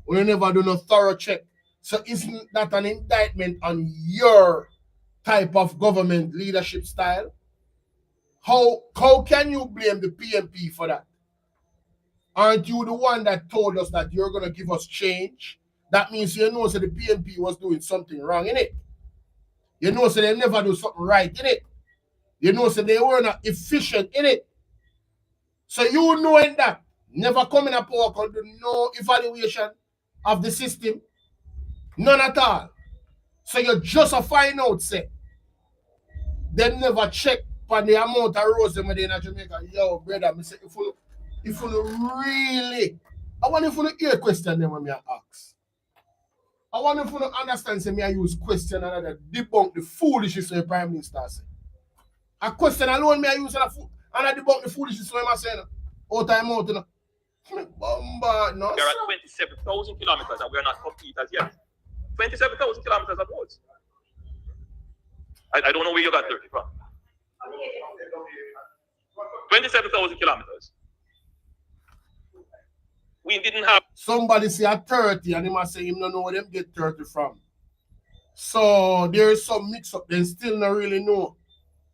you never do no thorough check. So isn't that an indictment on your type of government leadership style? How can you blame the PMP for that? Aren't you the one that told us that you're going to give us change? That means you know so the PMP was doing something wrong in it. You know so they never do something right in it. You know so they were not efficient in it. So you knowing that, never coming up power do no evaluation of the system. None at all. So you just a find out, say, they never check for the amount of roads them in Jamaica. Yo, brother, I say, if you really, I want if you hear question them when I ask. I want if you understand, say, me I use question and debunk the foolishness of the Prime Minister say. A question alone me I use and I debunk the foolishness of him saying, all time out, you know. Bomba, no, there are 27,000 kilometers and we are not complete as yet. 27,000 kilometers of roads. I don't know where you got 30 from. 27,000 kilometers. We didn't have. Somebody say a 30 and he must say him don't know where them get 30 from. So there is some mix up. They still not really know.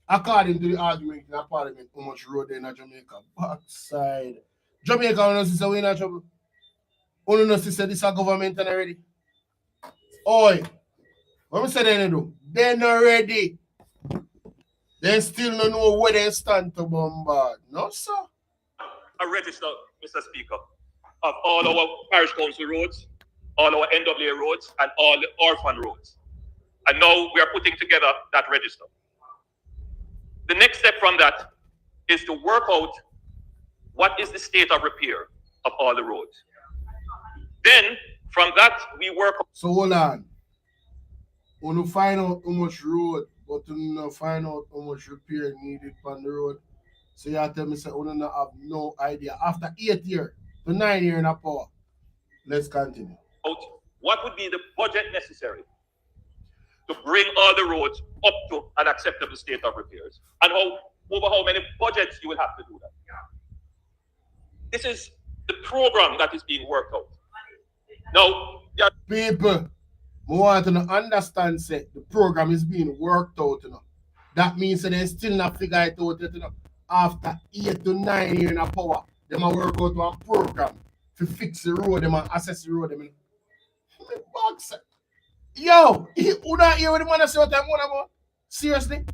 According to the argument in the parliament, how much road there in Jamaica. Backside. Jamaica, don't see we in a trouble. Only know say this a government and already. Oi, what we say they do? They're not ready. They still don't know where they stand to bombard. No, sir. A register, Mr. Speaker, of all our parish council roads, all our NWA roads, and all the orphan roads. And now we are putting together that register. The next step from that is to work out what is the state of repair of all the roads. Then, from that, we work. So hold on. When you find out how much road, but you don't find out how much repair needed on the road. So you tell me say you don't have no idea. After 8 years to 9 years in a power. Let's continue. What would be the budget necessary to bring all the roads up to an acceptable state of repairs? And over how many budgets you will have to do that? This is the program that is being worked out. Now, people, I want to understand say the program is being worked out. You know. That means that they still not figure it out. You know. After 8 to 9 years in a power, they might work out one program to fix the road, they might assess the road. Yo, who not hear what the man say what I'm on about? Seriously?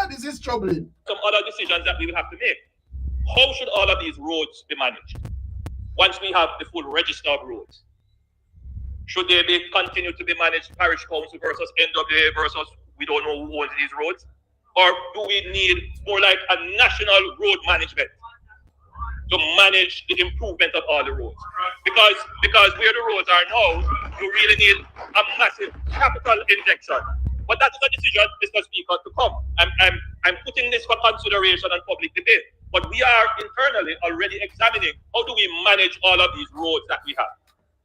This is troubling. Some other decisions that we will have to make. How should all of these roads be managed? Once we have the full register of roads, should they be continued to be managed parish council versus NWA versus we don't know who owns these roads? Or do we need more like a national road management to manage the improvement of all the roads? Because where the roads are now, you really need a massive capital injection. But that is a decision, Mr. Speaker, to come. I'm putting this for consideration and public debate. But we are internally already examining how do we manage all of these roads that we have.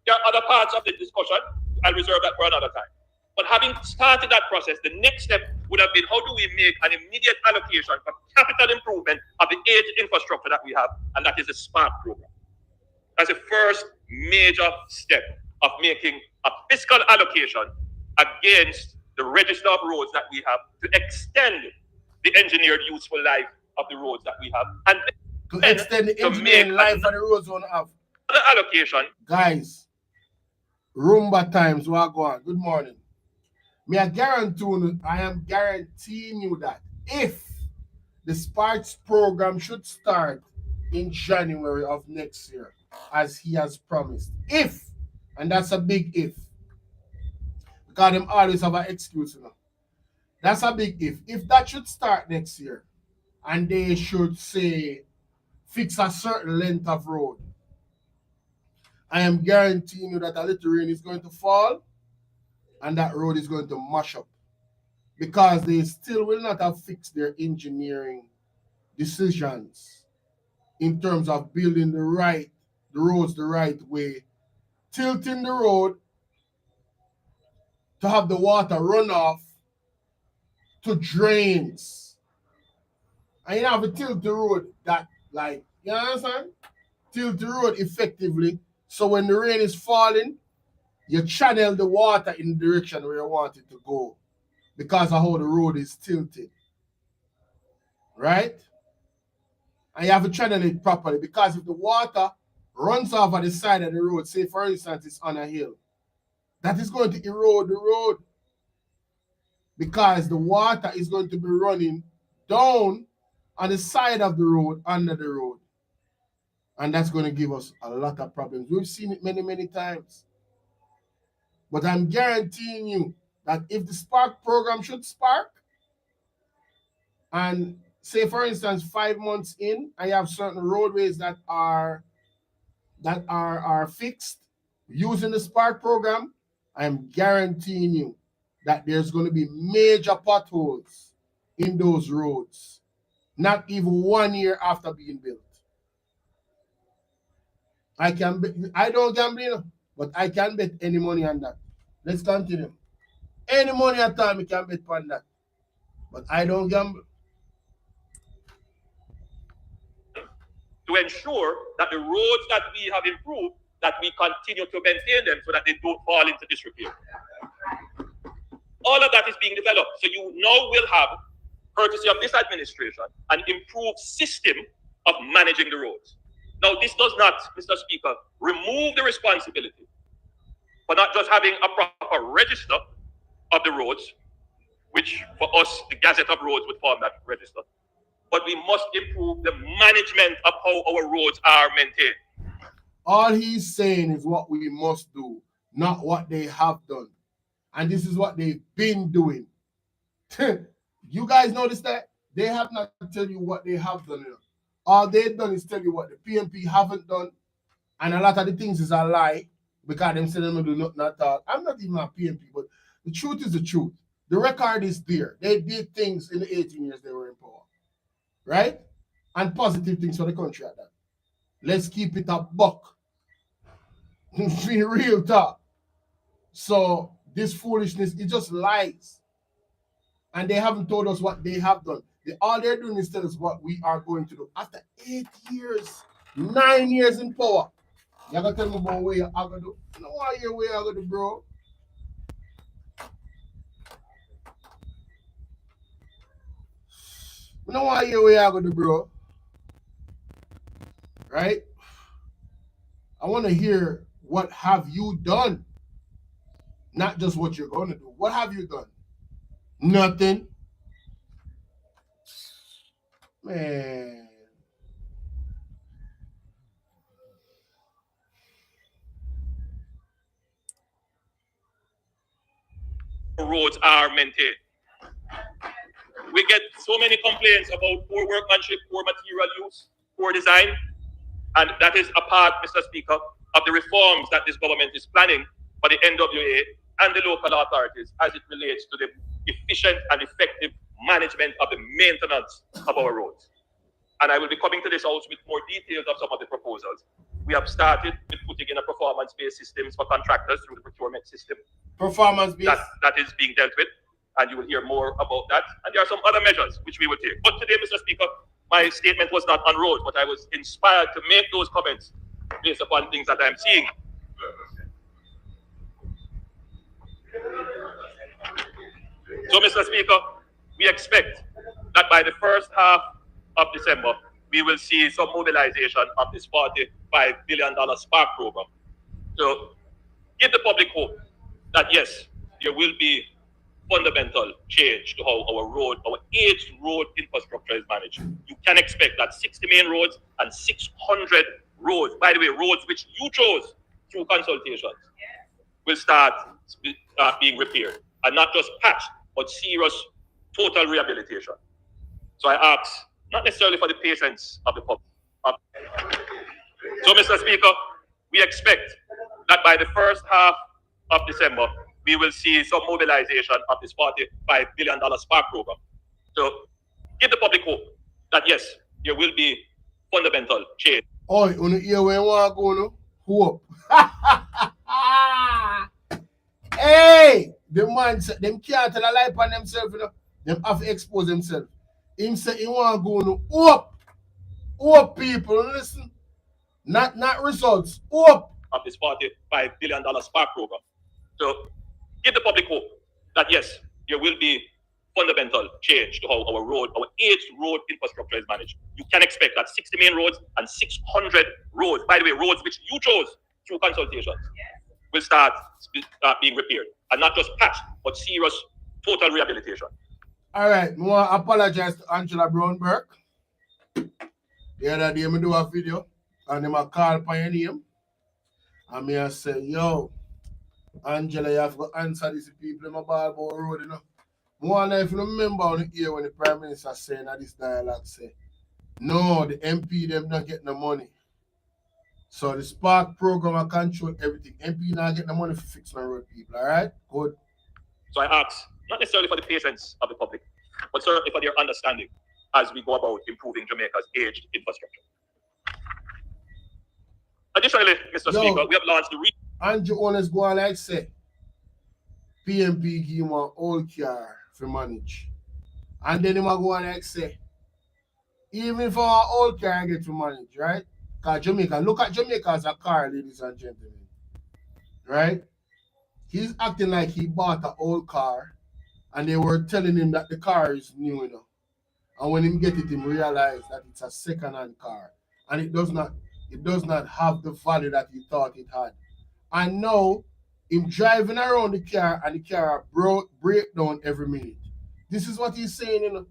There are other parts of the discussion. I'll reserve that for another time. But having started that process, the next step would have been how do we make an immediate allocation for capital improvement of the aged infrastructure that we have, and that is the SPARK program. That's the first major step of making a fiscal allocation against the register of roads that we have to extend the engineered useful life of the roads that we have, and to extend the engineering life of the roads we have. The allocation. Guys, Roomba times, what go on? Good morning. I am guaranteeing you that if the Sparks program should start in January of next year, as he has promised, and that's a big if, Because them always have an excuse, you know. That's a big if. If that should start next year, and they should say fix a certain length of road, I am guaranteeing you that a little rain is going to fall and that road is going to mash up because they still will not have fixed their engineering decisions in terms of building the roads the right way, tilting the road to have the water run off to drains. And you have to tilt the road that, like, you understand? Tilt the road effectively so when the rain is falling, you channel the water in the direction where you want it to go because of how the road is tilted. Right? And you have to channel it properly because if the water runs off at the side of the road, say for instance it's on a hill, that is going to erode the road because the water is going to be running down on the side of the road, under the road. And that's going to give us a lot of problems. We've seen it many, many times. But I'm guaranteeing you that if the Spark program should spark, and say for instance 5 months in, I have certain roadways that are fixed using the Spark program, I am guaranteeing you that there's going to be major potholes in those roads, not even 1 year after being built. I don't gamble, you know, but I can bet any money on that. Let's continue. Any money at all, I can bet on that. But I don't gamble. To ensure that the roads that we have improved, that we continue to maintain them so that they don't fall into disrepair. All of that is being developed. So you now will have, courtesy of this administration, an improved system of managing the roads. Now, this does not, Mr. Speaker, remove the responsibility for not just having a proper register of the roads, which for us, the Gazette of Roads would form that register, but we must improve the management of how our roads are maintained. All he's saying is what we must do, not what they have done. And this is what they've been doing. You guys notice that? They have not tell you what they have done. All they've done is tell you what the PNP haven't done. And a lot of the things is a lie because them say them do nothing at all. I'm not even a PNP, but the truth is the truth. The record is there. They did things in the 18 years they were in power. Right? And positive things for the country at that. Let's keep it a buck. Be real talk. So this foolishness, it just lies. And they haven't told us what they have done. All they're doing is tell us what we are going to do. After 8 years, 9 years in power, you're going to tell me about what you're going to do. I don't want to hear what you're going to do, bro. I don't want to hear what you're going to do, bro. Right? I want to hear what have you done. Not just what you're going to do. What have you done? Nothing. Man. Roads are maintained. We get so many complaints about poor workmanship, poor material use, poor design, and that is a part, Mr. Speaker, of the reforms that this government is planning for the NWA and the local authorities as it relates to the efficient and effective management of the maintenance of our roads. And I will be coming to this house with more details of some of the proposals. We have started with putting in a performance-based systems for contractors through the procurement system. Performance-based? That is being dealt with, and you will hear more about that. And there are some other measures which we will take. But today, Mr. Speaker, my statement was not on roads, but I was inspired to make those comments based upon things that I'm seeing. So, Mr. Speaker, we expect that by the first half of December, we will see some mobilization of this $45 billion Spark program to give the public hope that, yes, there will be fundamental change to how our aged road infrastructure is managed. You can expect that 60 main roads and 600 roads, by the way, roads which you chose through consultations, will start being repaired, and not just patched, but serious total rehabilitation. So I ask, not necessarily for the patience of the public. So, Mr. Speaker, we expect that by the first half of December, we will see some mobilization of this $45 billion Spark program. So, give the public hope that yes, there will be fundamental change. Oh, you know, here where you want to go, no? Hope. Hey, the man said, them can't tell a lie on themselves, you know. Them have to expose themselves. Him say he want to go, no? Hope, people, listen. Not results. Hope. Of this $45 billion Spark program. So, give the public hope that yes, there will be fundamental change to how our aged road infrastructure is managed. You can expect that 60 main roads and 600 roads, by the way, roads which you chose through consultations, will start being repaired. And not just patched, but serious total rehabilitation. All right, I want to apologize to Angela Brownberg. The other day, I do a video, and I call upon your name. And I say, yo, Angela, you have to answer these people in my Ballboard Road, you know. One if you remember on the ear when the Prime Minister saying that this dialogue say, no, the MP them not get no money. So the Spark program will control everything. MP not get no money for fix my road people, all right? Good. So I ask, not necessarily for the patience of the public, but certainly for their understanding as we go about improving Jamaica's aged infrastructure. Additionally, Mr. Speaker, we have launched the Andrew Holness go on like say, PMP give him an old car for manage. And then he go on like say, even for an old car I get to manage, right? Because Jamaica, look at Jamaica as a car, ladies and gentlemen. Right? He's acting like he bought an old car and they were telling him that the car is new, you know. And when he get it, he realized that it's a second-hand car. And it does not have the value that he thought it had. And now, him driving around the car and the car break down every minute. This is what he's saying, you know.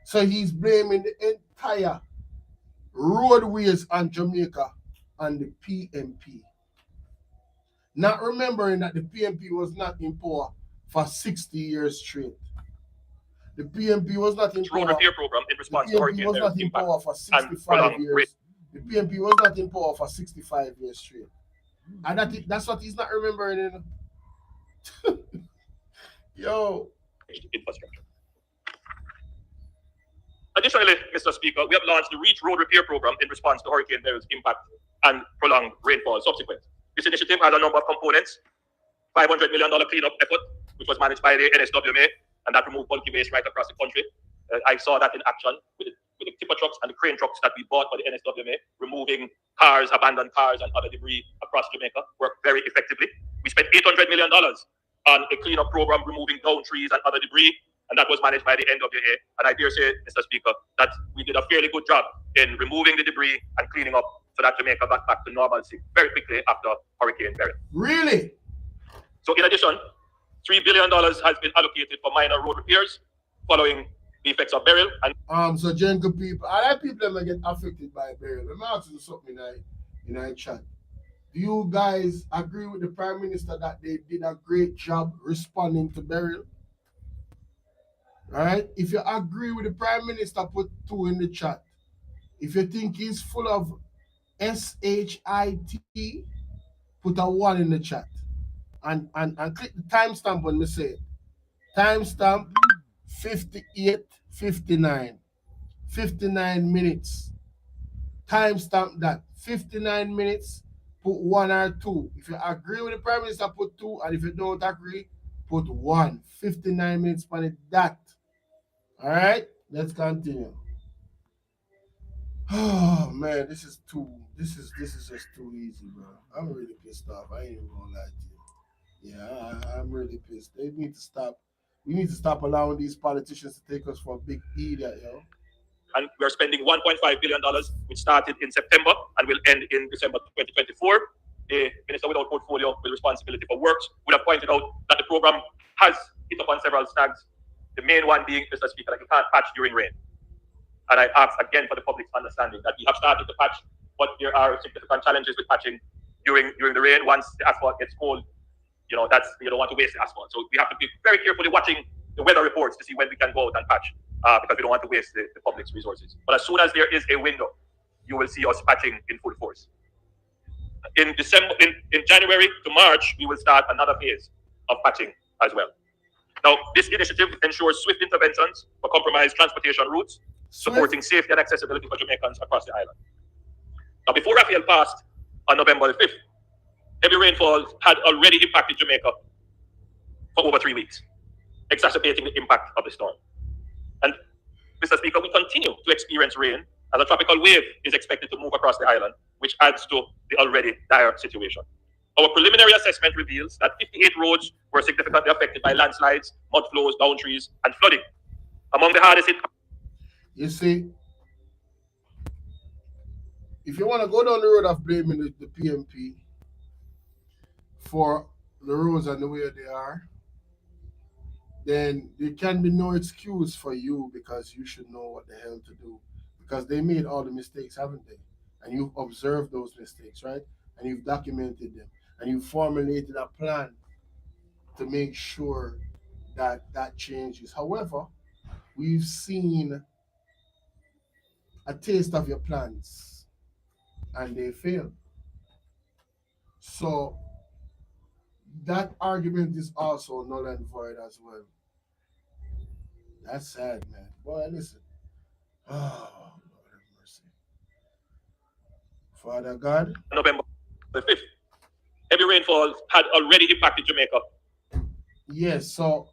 So he's blaming the entire roadways on Jamaica and the PMP. Not remembering that the PMP was not in power for 60 years straight. The PMP was not in power. Road repair program in response to hurricane was not in power for 65 years. The PMP was not in power for 65 years straight. And that's what he's not remembering, you know. Yo. Infrastructure. Additionally, Mr. Speaker, we have launched the REACH Road Repair Program in response to Hurricane Beryl's impact and prolonged rainfall subsequent. This initiative has a number of components. $500 million cleanup effort, which was managed by the NSWMA, and that removed bulky waste right across the country. I saw that in action with the tipper trucks and the crane trucks that we bought for the NSWMA, removing cars, abandoned cars, and other debris across Jamaica, worked very effectively. We spent $800 million on a cleanup program, removing down trees and other debris, and that was managed by the NWA. And I dare say, Mr. Speaker, that we did a fairly good job in removing the debris and cleaning up so that Jamaica got back to normalcy very quickly after Hurricane Beryl. Really? So in addition, $3 billion has been allocated for minor road repairs following the effects of Beryl. And so gentle people, all that people that get affected by Beryl. Let me ask you something in our chat. Do you guys agree with the Prime Minister that they did a great job responding to Beryl? Right? If you agree with the Prime Minister, put 2 in the chat. If you think he's full of SHIT, put a 1 in the chat. And click the timestamp when we say it. Timestamp 58:59. 59 minutes. Timestamp that. 59 minutes, put 1 or 2. If you agree with the Prime Minister, put 2. And if you don't agree, put 1. 59 minutes on it, that. All right, let's continue. Oh man, this is just too easy, bro. I'm really pissed off. I ain't even gonna lie to you. Yeah, I'm really pissed. They need to stop. We need to stop allowing these politicians to take us for a big idiot, yo. And we're spending $1.5 billion, which started in September and will end in December 2024. The Minister without portfolio with responsibility for works would have pointed out that the program has hit upon several snags. The main one being, Mr. Speaker, that you can't patch during rain. And I ask again for the public's understanding that we have started to patch, but there are significant challenges with patching during the rain. Once the asphalt gets cold, you don't want to waste the asphalt. So we have to be very carefully watching the weather reports to see when we can go out and patch, because we don't want to waste the public's resources. But as soon as there is a window, you will see us patching in full force. In January to March, we will start another phase of patching as well. Now, this initiative ensures swift interventions for compromised transportation routes, supporting safety and accessibility for Jamaicans across the island. Now, before Raphael passed on November the 5th, heavy rainfall had already impacted Jamaica for over 3 weeks, exacerbating the impact of the storm. And, Mr. Speaker, we continue to experience rain as a tropical wave is expected to move across the island, which adds to the already dire situation. Our preliminary assessment reveals that 58 roads were significantly affected by landslides, mud flows, down trees, and flooding. Among the hardest hit. You see, if you want to go down the road of blaming the PMP for the roads and the way they are, then there can be no excuse for you, because you should know what the hell to do. Because they made all the mistakes, haven't they? And you've observed those mistakes, right? And you've documented them. And you've formulated a plan to make sure that that changes. However, we've seen a taste of your plans and they failed. So that argument is also null and void as well. That's sad, man. Boy, listen. Oh, Lord have mercy. Father God. November the 5th. Heavy rainfall had already impacted Jamaica. Yes, so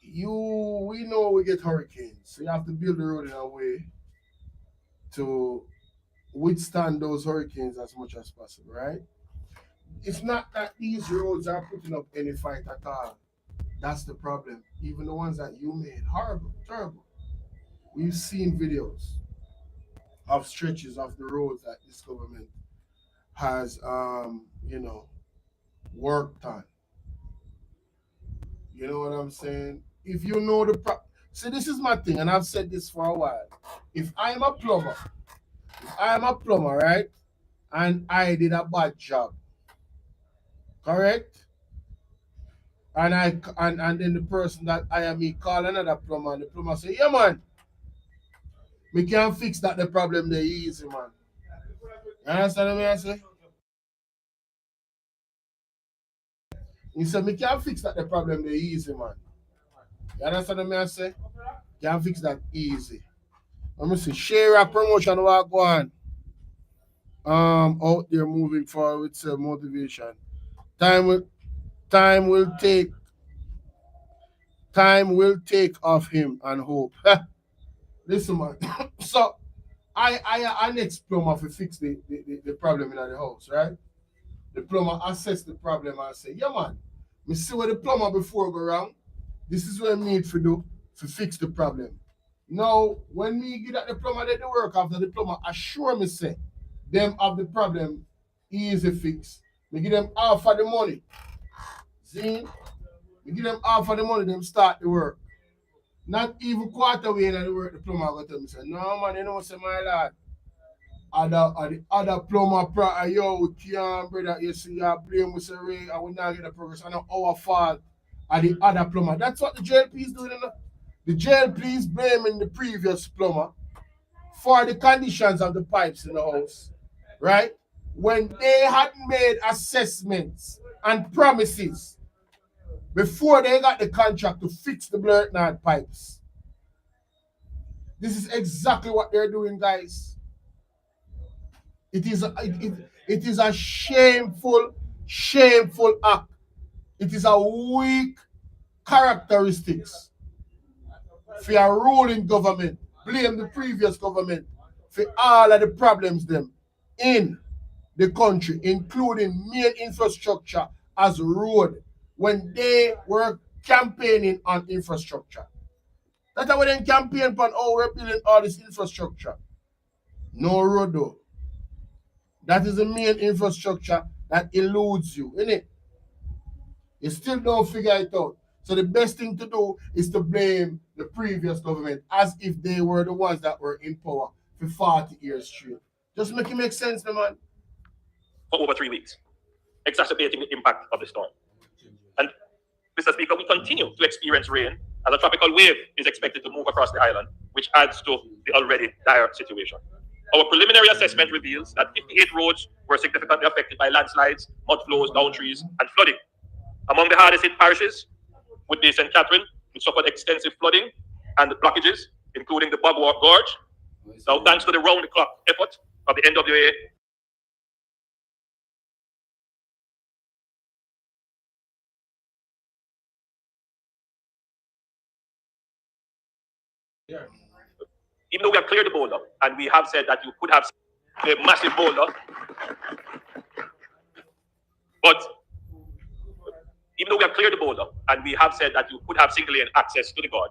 we know we get hurricanes. So you have to build the road in a way to withstand those hurricanes as much as possible, right? It's not that these roads are putting up any fight at all. That's the problem. Even the ones that you made, horrible, terrible. We've seen videos of stretches of the roads that this government has, worked on. You know what I'm saying? If you know see, this is my thing, and I've said this for a while. If I'm a plumber, right, and I did a bad job, correct? And then the person that hired me call another plumber, and the plumber say, "Yeah, man, we can't fix that. The problem they easy, man." You understand what I say? He said, "Me can't fix that. The problem they easy, man." You understand what I say? Can't fix that easy. Let me see. Share a promotion will go on. Out there moving forward with motivation. Time will take off him and hope. Listen, man. So I next plumber to fix the problem in the house, right? The plumber assess the problem and say, "Yeah, man, me see what the plumber before go wrong. This is what I need to do to fix the problem." Now, when me get at the plumber, they do work after the plumber assure me say them have the problem easy fix. Me give them half of the money. See? Me give them half of the money, them start the work. Not even quarter way in the work, the plumber go tell me say, "No, man, you know say, my lad, other plumber yo, we can't, brother, you see, you blame with Ray, and we not get the progress, and our fault are the other plumber." That's what the JLP is doing. The JLP is blaming the previous plumber for the conditions of the pipes in the house, right? When they hadn't made assessments and promises before they got the contract to fix the blurred pipes. This is exactly what they're doing, guys. It is a shameful act. It is a weak characteristics for a ruling government. Blame the previous government for all of the problems them in the country, including main infrastructure as road, when they were campaigning on infrastructure. That's how they campaign on, "Oh, we're building all this infrastructure." No road though. That is the main infrastructure that eludes you, innit? You still don't figure it out. So the best thing to do is to blame the previous government as if they were the ones that were in power for 40 years straight. Just make sense, man. For over 3 weeks, exacerbating the impact of the storm. Mr. Speaker, we continue to experience rain as a tropical wave is expected to move across the island, which adds to the already dire situation. Our preliminary assessment reveals that 58 roads were significantly affected by landslides, mud flows, down trees, and flooding. Among the hardest hit parishes would be St. Catherine, which suffered extensive flooding and blockages, including the Bugwalk Gorge. Now, thanks to the round-the-clock effort of the NWA, even though we have cleared the boulder and we have said that you could have the massive boulder, but even though we have cleared the boulder and we have said that you could have single lane access to the gorge,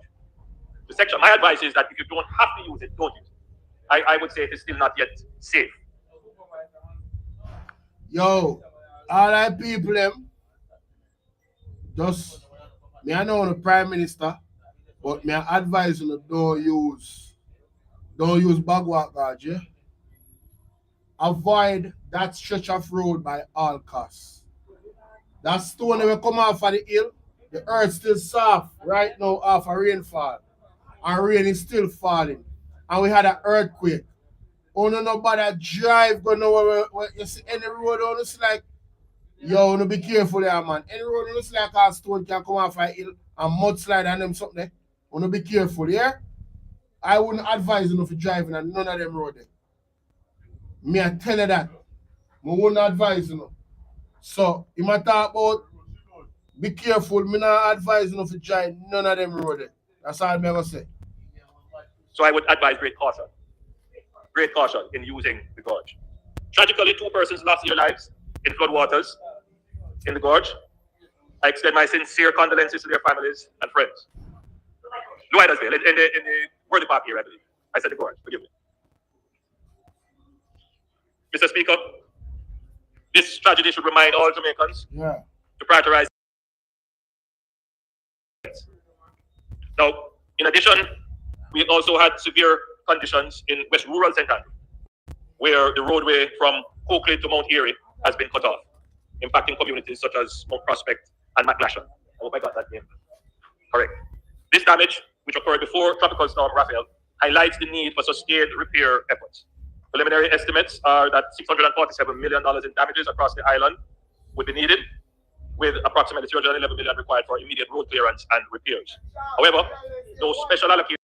the section, my advice is that if you don't have to use it, don't use it. I would say it is still not yet safe. Yo, all that people them, just me I know the Prime Minister, but me I advise you don't use Bagwalk Gorge, yeah? Avoid that stretch of road by all costs. That stone that will come off of the hill, the earth still soft right now after rainfall. And rain is still falling. And we had an earthquake. Oh no, nobody drive go nowhere. You see any road on it's like, yo, no be careful there, man. Any road on it's like a stone can come off a hill and mudslide and them something. Oh no be careful, yeah? I wouldn't advise you for driving on none of them road there. Me I tell you that. I wouldn't advise you. So you might talk about be careful. Me not advise you for drive none of them road there. That's all I'm gonna say. So I would advise great caution in using the gorge. Tragically, 2 persons lost their lives in floodwaters in the gorge. I extend my sincere condolences to their families and friends. Lloydersville, in the Worthy Park here, I believe. I said the gorge, forgive me. Mr. Speaker, this tragedy should remind all Jamaicans to prioritize. Now, in addition, we also had severe conditions in West Rural St. Andrew, where the roadway from Oakley to Mount Erie has been cut off, impacting communities such as Mount Prospect and McLashon. I hope I got that name correct. This damage, which occurred before Tropical Storm Raphael, highlights the need for sustained repair efforts. Preliminary estimates are that $647 million in damages across the island would be needed, with approximately $311 million required for immediate road clearance and repairs. However, those special allocated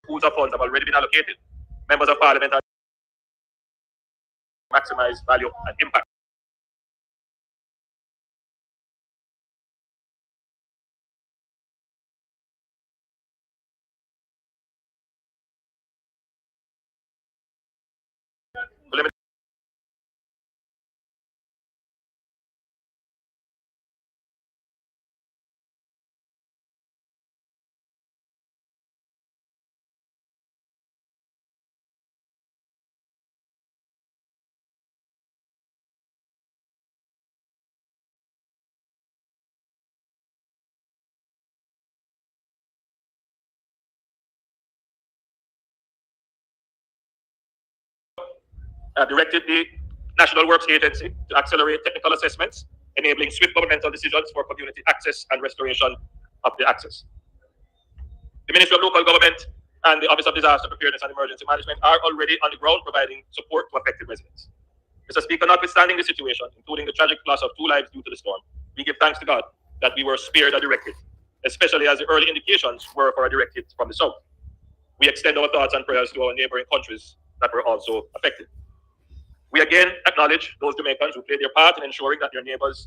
pools of funds have already been allocated. Members of Parliament are maximize value and impact. Directed the National Works Agency to accelerate technical assessments, enabling swift governmental decisions for community access and restoration of the access. The Ministry of Local Government and the Office of Disaster Preparedness and Emergency Management are already on the ground providing support to affected residents. Mr. Speaker, notwithstanding the situation, including the tragic loss of 2 lives due to the storm, we give thanks to God that we were spared a direct hit, especially as the early indications were for a direct hit from the south. We extend our thoughts and prayers to our neighboring countries that were also affected. We again acknowledge those Jamaicans who played their part in ensuring that their neighbors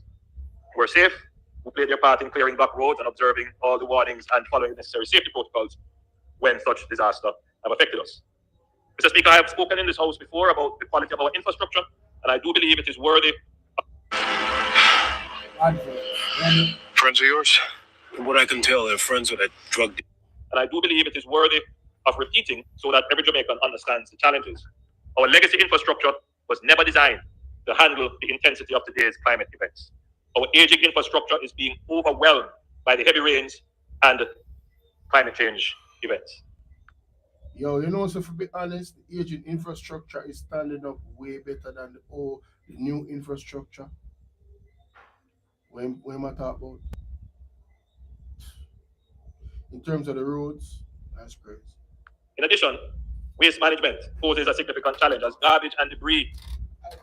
were safe, who played their part in clearing back roads and observing all the warnings and following necessary safety protocols when such disaster have affected us. Mr. Speaker, I have spoken in this House before about the quality of our infrastructure, and I do believe it is worthy. Friends of yours? From what I can tell, they're friends with a drug dealer. And I do believe it is worthy of repeating so that every Jamaican understands the challenges. Our legacy infrastructure was never designed to handle the intensity of today's climate events. Our aging infrastructure is being overwhelmed by the heavy rains and climate change events. Yo, you know, so to be honest, the aging infrastructure is standing up way better than the new infrastructure. When I talk about in terms of the roads. That's crazy. In addition, waste management poses a significant challenge as garbage and debris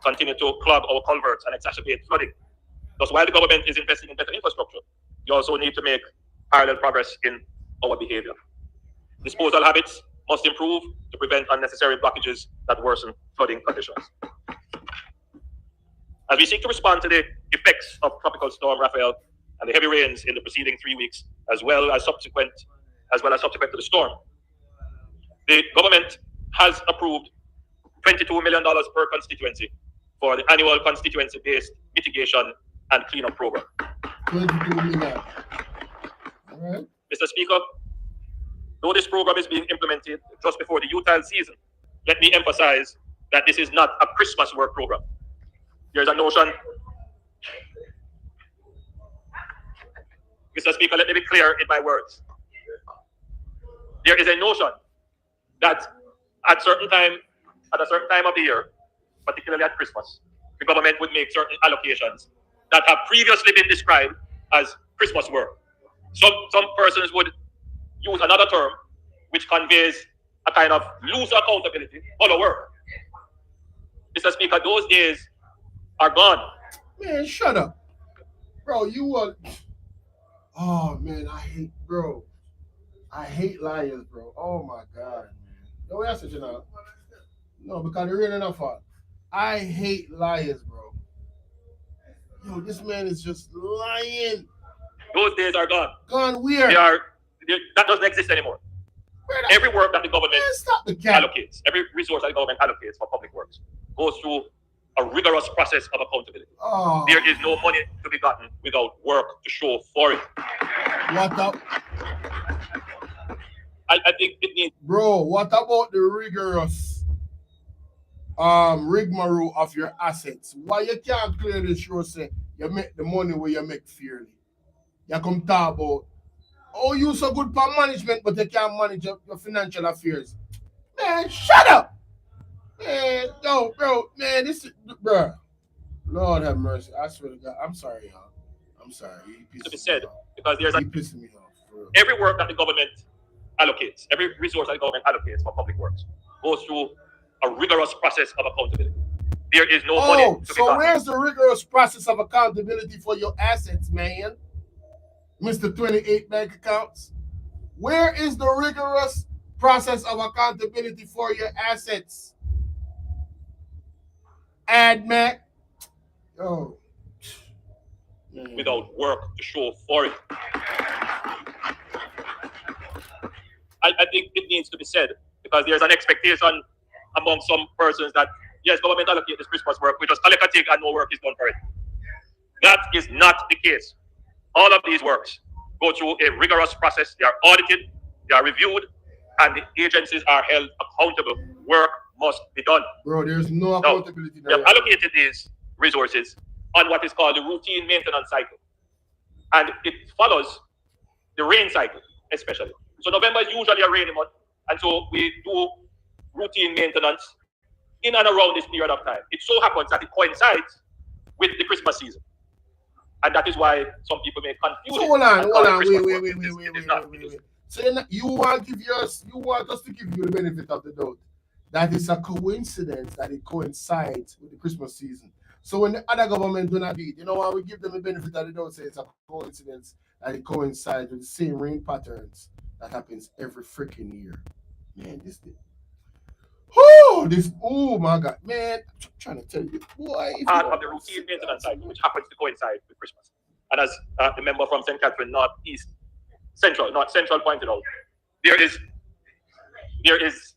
continue to clog our culverts and exacerbate flooding. Thus, while the government is investing in better infrastructure, we also need to make parallel progress in our behavior. Disposal habits must improve to prevent unnecessary blockages that worsen flooding conditions. As we seek to respond to the effects of Tropical Storm Raphael and the heavy rains in the preceding 3 weeks, as well as subsequent to the storm, the government has approved $22 million per constituency for the annual constituency-based mitigation and cleanup program. 22 million. All right. Mr. Speaker, though this program is being implemented just before the Utah season, let me emphasize that this is not a Christmas work program. There's a notion, Mr. Speaker, let me be clear in my words. There is a notion that at a certain time of the year, particularly at Christmas, the government would make certain allocations that have previously been described as Christmas work. Some persons would use another term which conveys a kind of loose accountability for the work. Mr. Speaker, those days are gone. Man, shut up. Bro, you are. Oh, man, I hate liars, bro. Oh, my God, man. No, that's it, you know. No, because they're really not fault. I hate liars, bro. Yo, this man is just lying. Those days are gone. Gone where? That doesn't exist anymore. Every work that the government allocates, every resource that the government allocates for public works goes through a rigorous process of accountability. Oh. There is no money to be gotten without work to show for it. What up? I think it needs. Bro, what about the rigorous rigmarole of your assets? Why you can't clearly show say you make the money where you make fairly? You come talk about, oh, you so good for management, but you can't manage your financial affairs. Man, shut up! Man, no, bro, man, this is, bro. Lord have mercy. I swear to God. I'm sorry, y'all. I'm sorry. To be said, because there's pissing me off. Every work that the government allocates, every resource that the government allocates for public works goes through a rigorous process of accountability. There is no money to be gotten. So where's the rigorous process of accountability for your assets, man? Mr. 28 bank accounts? Where is the rigorous process of accountability for your assets? AdMac? Oh. Without work to show for it. I think it needs to be said because there's an expectation among some persons that, yes, government allocate this Christmas work, we just collect a tick and no work is done for it. That is not the case. All of these works go through a rigorous process. They are audited, they are reviewed, and the agencies are held accountable. Work must be done. Bro, there's no accountability. Now, we have allocated these resources on what is called the routine maintenance cycle. And it follows the rain cycle, especially. So November is usually a rainy month, and so we do routine maintenance in and around this period of time. It so happens that it coincides with the Christmas season. And that is why some people may confuse it. Hold on, wait. So you want us to give you the benefit of the doubt that it's a coincidence that it coincides with the Christmas season. So when the other government do not do it, you know why we give them the benefit of the doubt, say it's a coincidence that it coincides with the same rain patterns that happens every freaking year. Man, oh my God, man, I'm trying to tell you, boy. Part of the routine maintenance cycle, which happens to coincide with Christmas. And as the member from St. Catherine North Central pointed out, there is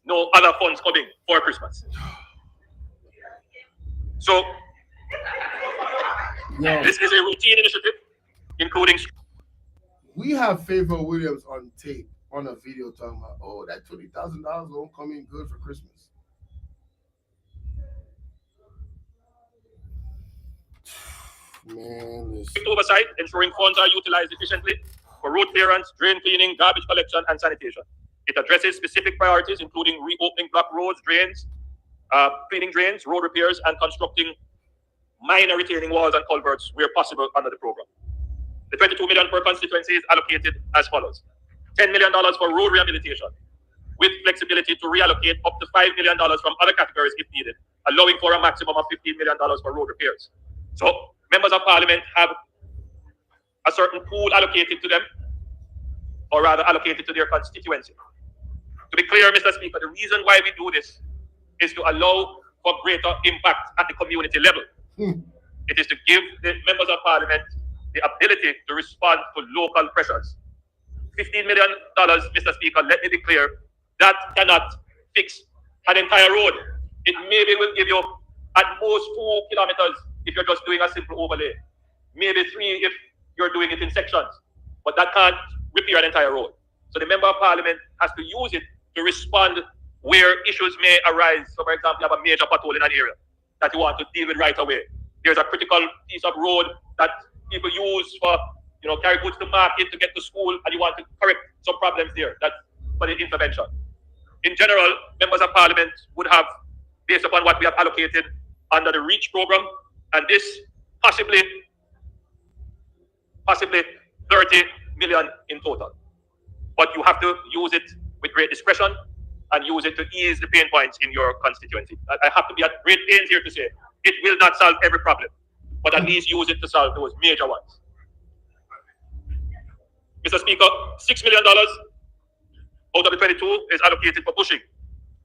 no other funds coming for Christmas. So this is a routine initiative, including. We have Favor Williams on tape, on a video talking about, oh, that $20,000 won't come in good for Christmas. Man, oversight, ensuring funds are utilized efficiently for road clearance, drain cleaning, garbage collection, and sanitation. It addresses specific priorities, including reopening blocked roads, drains, cleaning drains, road repairs, and constructing minor retaining walls and culverts where possible under the program. The $22 million per constituency is allocated as follows. $10 million for road rehabilitation, with flexibility to reallocate up to $5 million from other categories if needed, allowing for a maximum of $15 million for road repairs. So members of parliament have a certain pool allocated to them, or rather allocated to their constituency. To be clear, Mr. Speaker, the reason why we do this is to allow for greater impact at the community level. It is to give the members of parliament the ability to respond to local pressures. $15 million, Mr. Speaker, let me be clear, that cannot fix an entire road. It maybe will give you at most 2 kilometers if you're just doing a simple overlay. Maybe 3 if you're doing it in sections. But that can't repair an entire road. So the member of parliament has to use it to respond where issues may arise. So for example, you have a major pothole in an area that you want to deal with right away. There's a critical piece of road that people use for, carry goods to market, to get to school, and you want to correct some problems there. That's for the intervention. In general, members of parliament would have, based upon what we have allocated under the REACH program, and this possibly 30 million in total. But you have to use it with great discretion and use it to ease the pain points in your constituency. I have to be at great pains here to say it will not solve every problem, but at least use it to solve those major ones. Mr. Speaker, $6 million out of the 22 is allocated for bushing,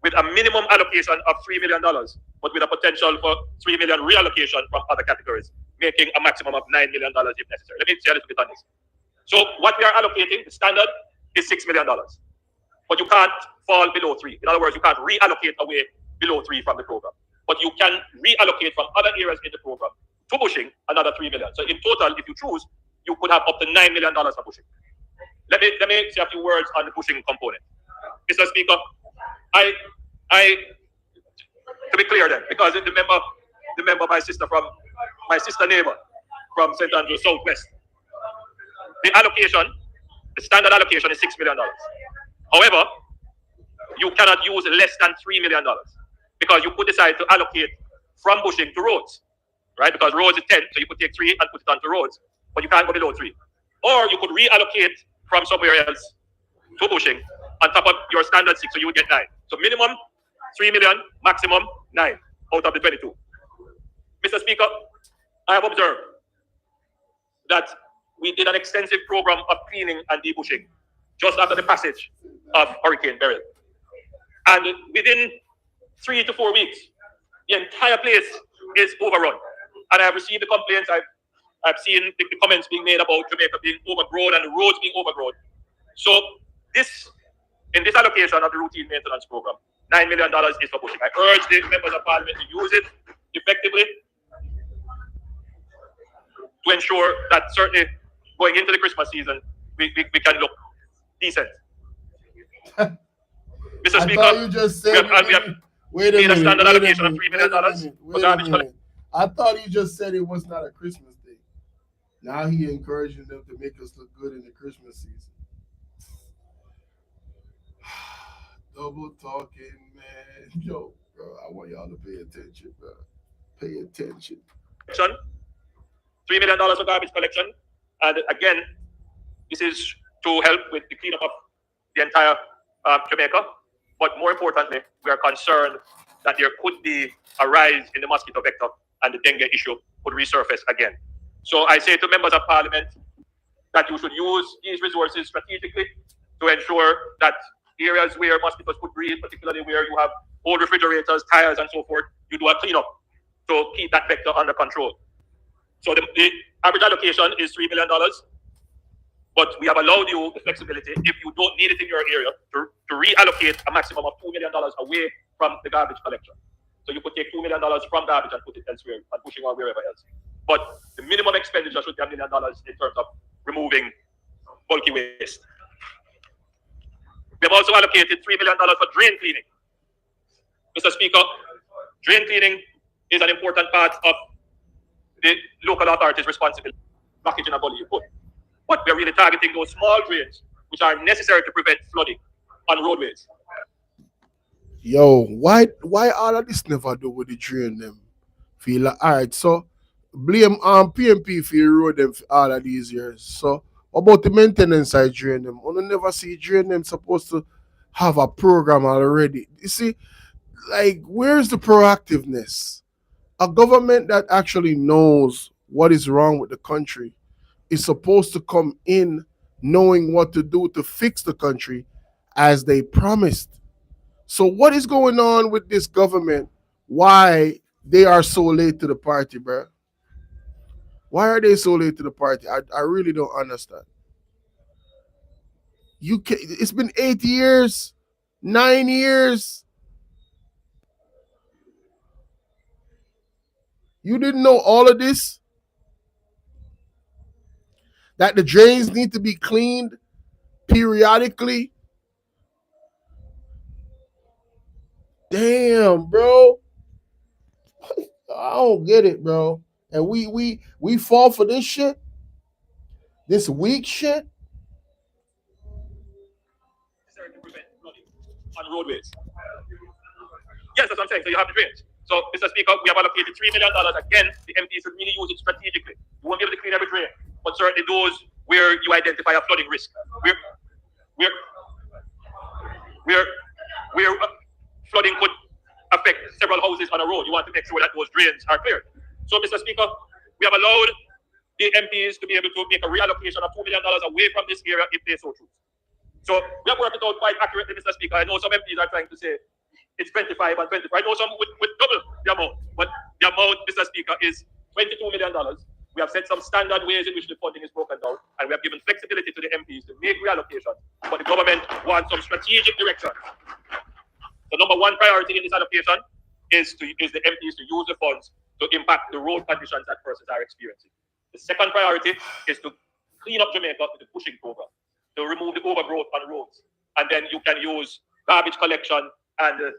with a minimum allocation of $3 million, but with a potential for $3 million reallocation from other categories, making a maximum of $9 million if necessary. Let me say a little bit on this. So what we are allocating, the standard, is $6 million. But you can't fall below 3. In other words, you can't reallocate away below 3 from the program. But you can reallocate from other areas in the program to bushing another $3 million. So in total, if you choose, you could have up to $9 million for bushing. Let me say a few words on the bushing component. Mr. Speaker, I to be clear then, because the member, my sister neighbor from St. Andrews Southwest, the allocation, the standard allocation is $6 million. However, you cannot use less than $3 million because you could decide to allocate from bushing to roads, right? Because roads is 10, so you could take 3 and put it onto roads, but you can't go below 3. Or you could reallocate from somewhere else to bushing on top of your standard 6, so you would get 9. So minimum 3 million, maximum 9 out of the 22. Mr. Speaker, I have observed that we did an extensive program of cleaning and debushing just after the passage of Hurricane Beryl. And within 3 to 4 weeks, the entire place is overrun. And I have received the complaints, I've seen the comments being made about Jamaica being overgrown and the roads being overgrown. So in this allocation of the routine maintenance program, $9 million is for bushing. I urge the members of parliament to use it effectively to ensure that certainly going into the Christmas season, we can look decent. Mr. Speaker, thought you just said we have wait a made a minute, standard wait a allocation of minute, $3 million for garbage collection. I thought he just said it was not a Christmas thing. Now he encouraging them to make us look good in the Christmas season. Double talking, man. Yo, bro, I want y'all to pay attention, bro. Pay attention. $3 million for garbage collection. And again, this is to help with the cleanup of the entire Jamaica. But more importantly, we are concerned that there could be a rise in the mosquito vector and the dengue issue would resurface again. So I say to members of parliament that you should use these resources strategically to ensure that areas where mosquitoes could breed, particularly where you have old refrigerators, tires, and so forth, you do a cleanup to keep that vector under control. So the average allocation is $3 million, but we have allowed you the flexibility, if you don't need it in your area, to reallocate a maximum of $2 million away from the garbage collection. So you could take $2 million from garbage and put it elsewhere, and pushing or wherever else. But the minimum expenditure should be $1 million in terms of removing bulky waste. We have also allocated $3 million for drain cleaning. Mr. Speaker, drain cleaning is an important part of the local authorities' responsibility. Blockage in a gully you put. But we're really targeting those small drains which are necessary to prevent flooding on roadways. Yo, why all of this never do with the drain them? Feel like, all right, so blame PMP for the road them for all of these years. So What about the maintenance I drain them? I never see drain them supposed to have a program already. You see, like where's the proactiveness? A government that actually knows what is wrong with the country is supposed to come in knowing what to do to fix the country as they promised. So what is going on with this government? Why they are so late to the party, bro? Why are they so late to the party? I really don't understand. You can, it's been 8 years, 9 years. You didn't know all of this? That the drains need to be cleaned periodically? Damn, bro. I don't get it, bro. And we fall for this shit, this weak shit. Necessary to prevent flooding on roadways. Yes, that's what I'm saying. So you have the drains. So, Mr. Speaker, we have allocated $3 million. Again, the MPs should really use it strategically. You won't be able to clean every drain, but certainly those where you identify a flooding risk. Where, where, where flooding could affect several houses on a road. You want to make sure that those drains are cleared. So, Mr. Speaker, we have allowed the MPs to be able to make a reallocation of $2 million away from this area if they so choose. So we have worked it out quite accurately, Mr. Speaker. I know some MPs are trying to say it's 25 and 25. I know some with double the amount, but the amount, Mr. Speaker, is $22 million. We have set some standard ways in which the funding is broken down, and we have given flexibility to the MPs to make reallocation. But the government wants some strategic direction. The number one priority in this allocation is the MPs to use the funds to impact the road conditions that persons are experiencing. The second priority is to clean up Jamaica with the pushing program, to remove the overgrowth on roads. And then you can use garbage collection and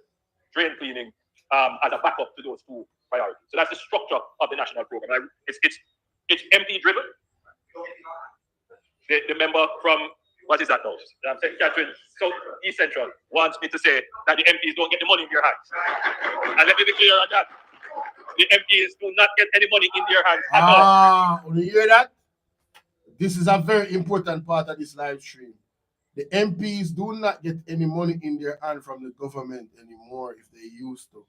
drain cleaning as a backup to those two priorities. So that's the structure of the national program. It's MP driven. The member from, what is that now? Catherine, so East Central wants me to say that the MPs don't get the money in their hands. And let me be clear on that. The MPs do not get any money in their hands at all. You hear that? This is a very important part of this live stream. The MPs do not get any money in their hand from the government anymore if they used to.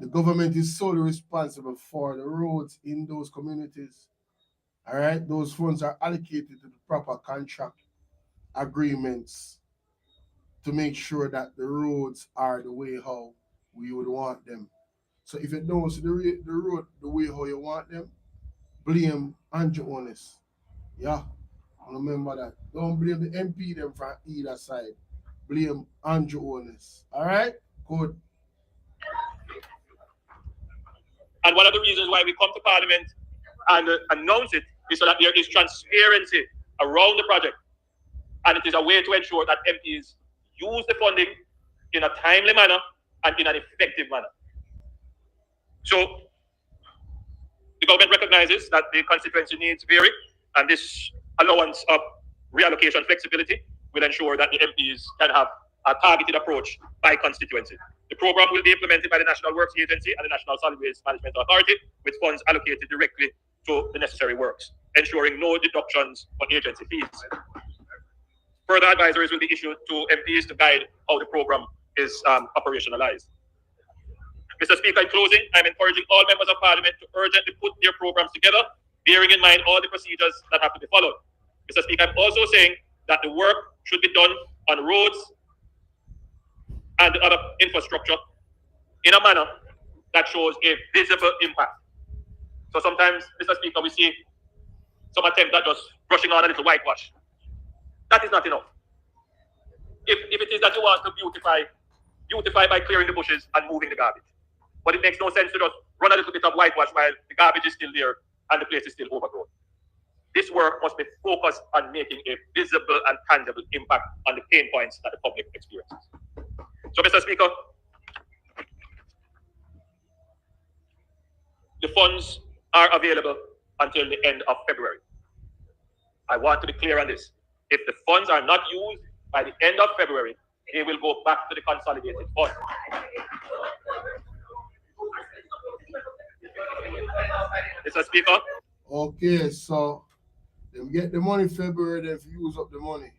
The government is solely responsible for the roads in those communities. All right, those funds are allocated to the proper contract agreements to make sure that the roads are the way how we would want them. So if you don't see the road the way how you want them, blame Andrew Holness. Yeah, remember that. Don't blame the MP them from either side. Blame Andrew Holness. All right, good. And one of the reasons why we come to Parliament and announce it is so that there is transparency around the project. And it is a way to ensure that MPs use the funding in a timely manner and in an effective manner. So the government recognizes that the constituency needs vary, and this allowance of reallocation flexibility will ensure that the MPs can have a targeted approach by constituency. The program will be implemented by the National Works Agency and the National Solid Waste Management Authority, with funds allocated directly to the necessary works, ensuring no deductions for agency fees. Further advisories will be issued to MPs to guide how the program is operationalized. Mr. Speaker, in closing, I'm encouraging all members of Parliament to urgently put their programs together, bearing in mind all the procedures that have to be followed. Mr. Speaker, I'm also saying that the work should be done on roads and the other infrastructure in a manner that shows a visible impact. So sometimes, Mr. Speaker, we see some attempt at just brushing on a little whitewash. That is not enough. If it is that you want to beautify by clearing the bushes and moving the garbage. But it makes no sense to just run a little bit of whitewash while the garbage is still there and the place is still overgrown. This work must be focused on making a visible and tangible impact on the pain points that the public experiences. So, Mr. Speaker, the funds are available until the end of February. I want to be clear on this. If the funds are not used by the end of February, they will go back to the consolidated fund. Mr. Speaker. Okay, so Them get the money February, then if you use up the money.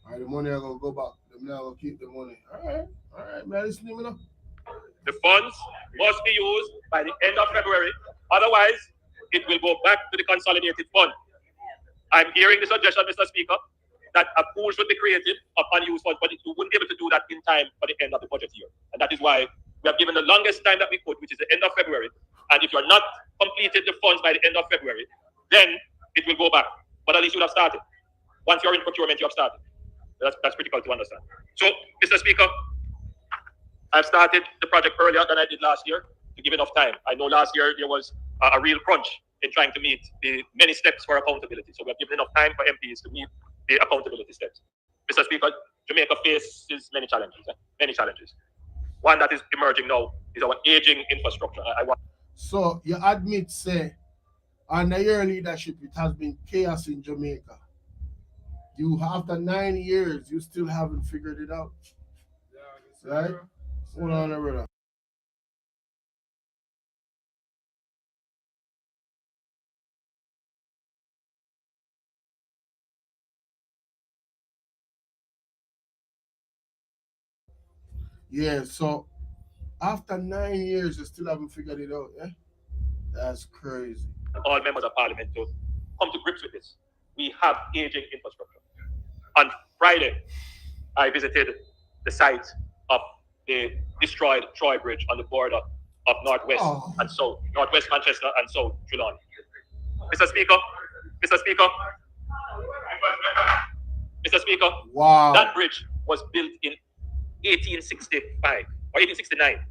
All right, the money are gonna go back. Them now gonna keep the money. All right, man, listen to me now. The funds must be used by the end of February. Otherwise, it will go back to the consolidated fund. I'm hearing the suggestion, Mr. Speaker, that a pool should be created of unused funds, but you wouldn't be able to do that in time for the end of the budget year. And that is why we have given the longest time that we could, which is the end of February. And if you're not completed the funds by the end of February, then it will go back. But at least you have started. Once you're in procurement, you have started. That's critical to understand. So, Mr. Speaker, I've started the project earlier than I did last year to give enough time. I know last year there was a real crunch in trying to meet the many steps for accountability. So we have given enough time for MPs to meet the accountability steps. Mr. Speaker, Jamaica faces many challenges. Many challenges. One that is emerging now is our aging infrastructure. So you admit, say, under your leadership, it has been chaos in Jamaica. You, after 9 years, you still haven't figured it out. Yeah, right? Hold on, brother. Yeah, so after 9 years, you still haven't figured it out, yeah? That's crazy. All members of parliament to come to grips with this. We have aging infrastructure. On Friday, I visited the site of the destroyed Troy Bridge on the border of Northwest and South, Northwest Manchester and South Geelong. Mr. Speaker, wow. That bridge was built in 1865 or 1869.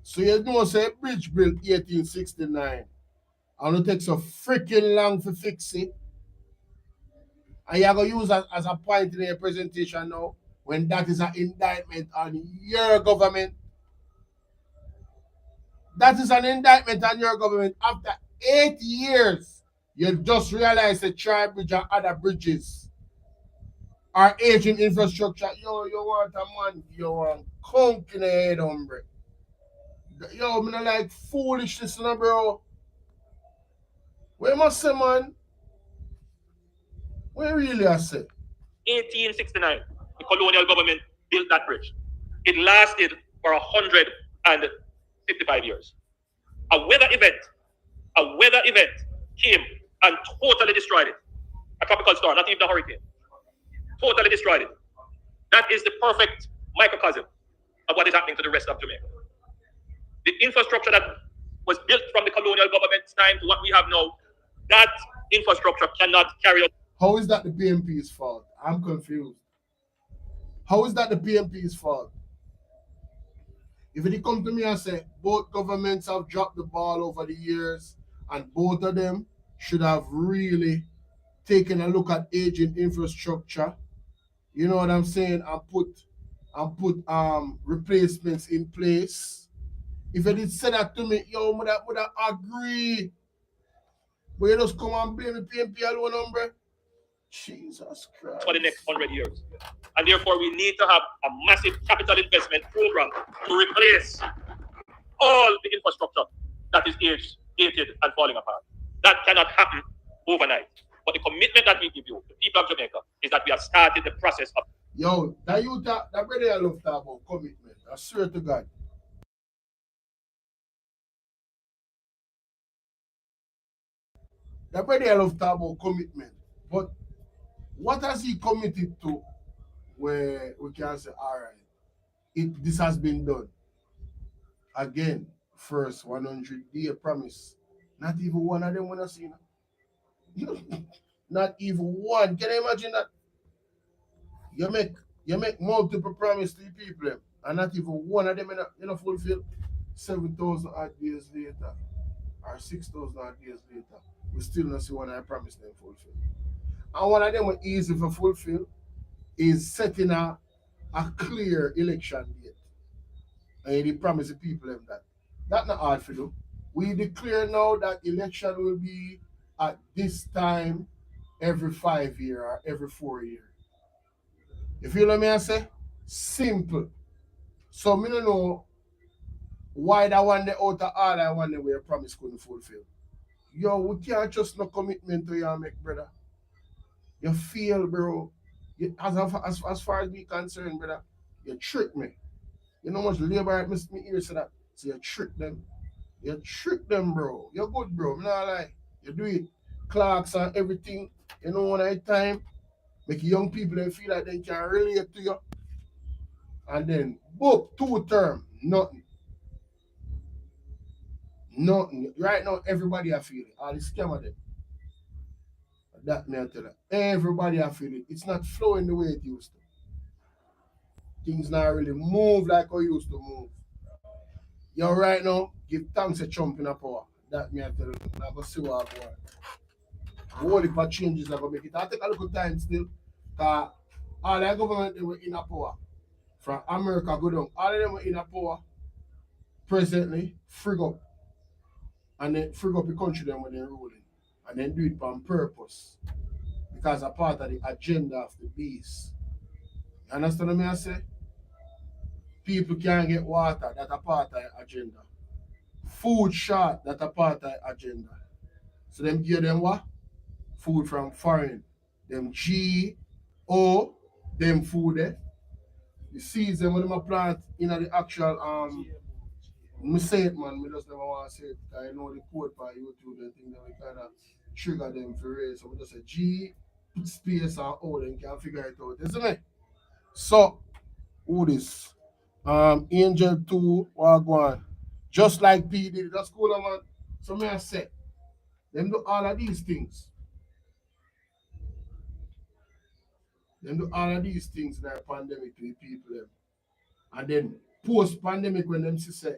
So you know, say bridge built 1869. And it takes a freaking long to fix it. And you're going to use that as a point in your presentation now, when that is an indictment on your government. That is an indictment on your government. After 8 years, you just realize the Troy Bridge and other bridges are aging infrastructure. Yo, you want a man, you want conk in the head, hombre. Yo, I don't like foolishness, no, bro. Where must say, man? Where really I say? 1869, the colonial government built that bridge. It lasted for 155 years. A weather event came and totally destroyed it. A tropical storm, not even a hurricane. Totally destroyed it. That is the perfect microcosm of what is happening to the rest of Jamaica. The infrastructure that was built from the colonial government's time to what we have now, that infrastructure cannot carry out. How is that the PMP's fault? I'm confused. How is that the PMP's fault? If it come to me and say both governments have dropped the ball over the years and both of them should have really taken a look at aging infrastructure, you know what I'm saying, and put replacements in place. If you did say that to me, yo, would I agree. But you just come and blame the PMP alone, hombre. Jesus Christ. For the next 100 years. And therefore, we need to have a massive capital investment program to replace all the infrastructure that is aged, dated, and falling apart. That cannot happen overnight. But the commitment that we give you, the people of Jamaica, is that we have started the process of. Yo, that brother I love talk about commitment. I swear to God. That brother I love talk about commitment. But what has he committed to where we can say, all right, this has been done? Again, first 100-day promise. Not even one of them want to see. Not even one. Can you imagine that? You make multiple promises to the people, and not even one of them in a fulfill. 7,000 odd days later, or 6,000 odd days later, we still not see one I promised them fulfill. And one of them was easy for fulfill is setting a clear election date. And he promised the people them that. That's not hard for do. We declare now that election will be at this time every 5 years or every 4 years. You feel what I say? Simple. So I don't know why that one day out of all I one day where promise couldn't fulfill. Yo, we can't trust no commitment to you make, brother. You fail, bro. As far as me concerned, brother, you trick me. You know how much labor I missed me ears to that. So you trick them. You trick them, bro. You're good, bro. I'm not lie. You do it. Clocks and everything. You know one at a time. Make young people them feel like they can relate to you. And then book 2 term. Nothing. Nothing. Right now, everybody are feeling. All the scammer them. That me I tell you. Everybody are feeling. It's not flowing the way it used to. Things not really move like how it used to move. Yo, right now, give thanks to Trump in a power. That me I tell you. I go see what I go. Whole heap of changes are gonna make it. I take a little time still. Cause all the government they were in a power. From America go down. All of them were in a power. Presently, frig up. And then frig up the country them when they're ruling. And then do it on purpose. Because a part of the agenda of the beast. You understand what I say? People can't get water, that's a part of the agenda. Food short, that's a part of the agenda. So them give them what? Food from foreign. Them G.O. them food there. The seeds them when them plant in the actual me say it man, me just never want to say it. I know the code by YouTube and things that we kinda trigger them for race. So we just say G space and O then can figure it out, isn't it? So who this? Angel 2 Wagwan. Just like P did, that's cool, man. So me I say, them do all of these things. Them do all of these things in the pandemic to the people them. And then post-pandemic when them say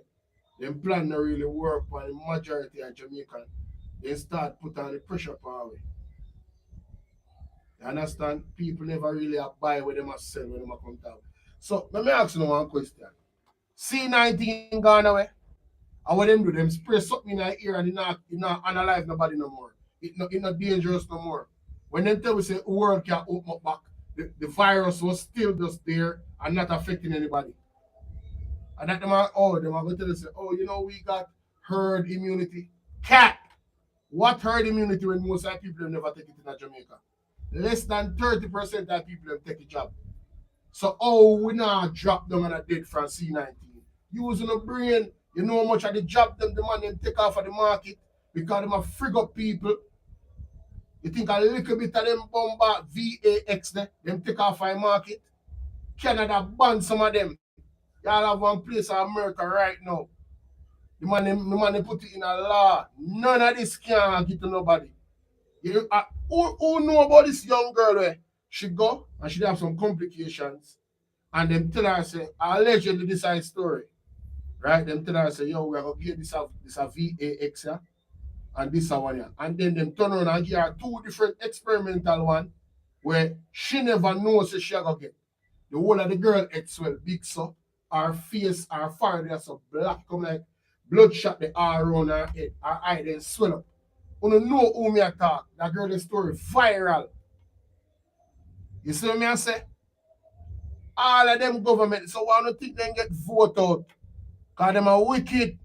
them plan not really work for the majority of Jamaican, they start put on the pressure power. You understand? People never really buy what they must sell when they come down. So let me ask you one question. C19 gone away. And what them do, them spray something in the ear and it not analyze nobody no more. It not dangerous no more. When them tell we say the world can open up back, the virus was still just there and not affecting anybody. And that them are going to tell us, oh, you know, we got herd immunity. Cat! What herd immunity when most of the people never take it in Jamaica? Less than 30% of people take a job. So, we not drop them on a dead from C19. Using the brain, you know how much of the job them the man them take off of the market because them a frig up people. You think a little bit of them bomber VAX there, them take off of the market. Canada ban some of them. Y'all have one place in America right now. The man they put it in a law. None of this can get to nobody. Who know about this young girl where she go and she have some complications and them tell her say allegedly this is story. Right? Them tell her say, yo, we're gonna give this a VAX here and this one here. And then them turn around and give her 2 different experimental one where she never knows she gonna get. The whole of the girl head swell big so her face, her forehead is so black come like bloodshot the all around her head. Her eye then swell up. You don't know who me talk. That girl story viral. You see what I say? All of them government, so why don't think they get vote out? Because them are wicked.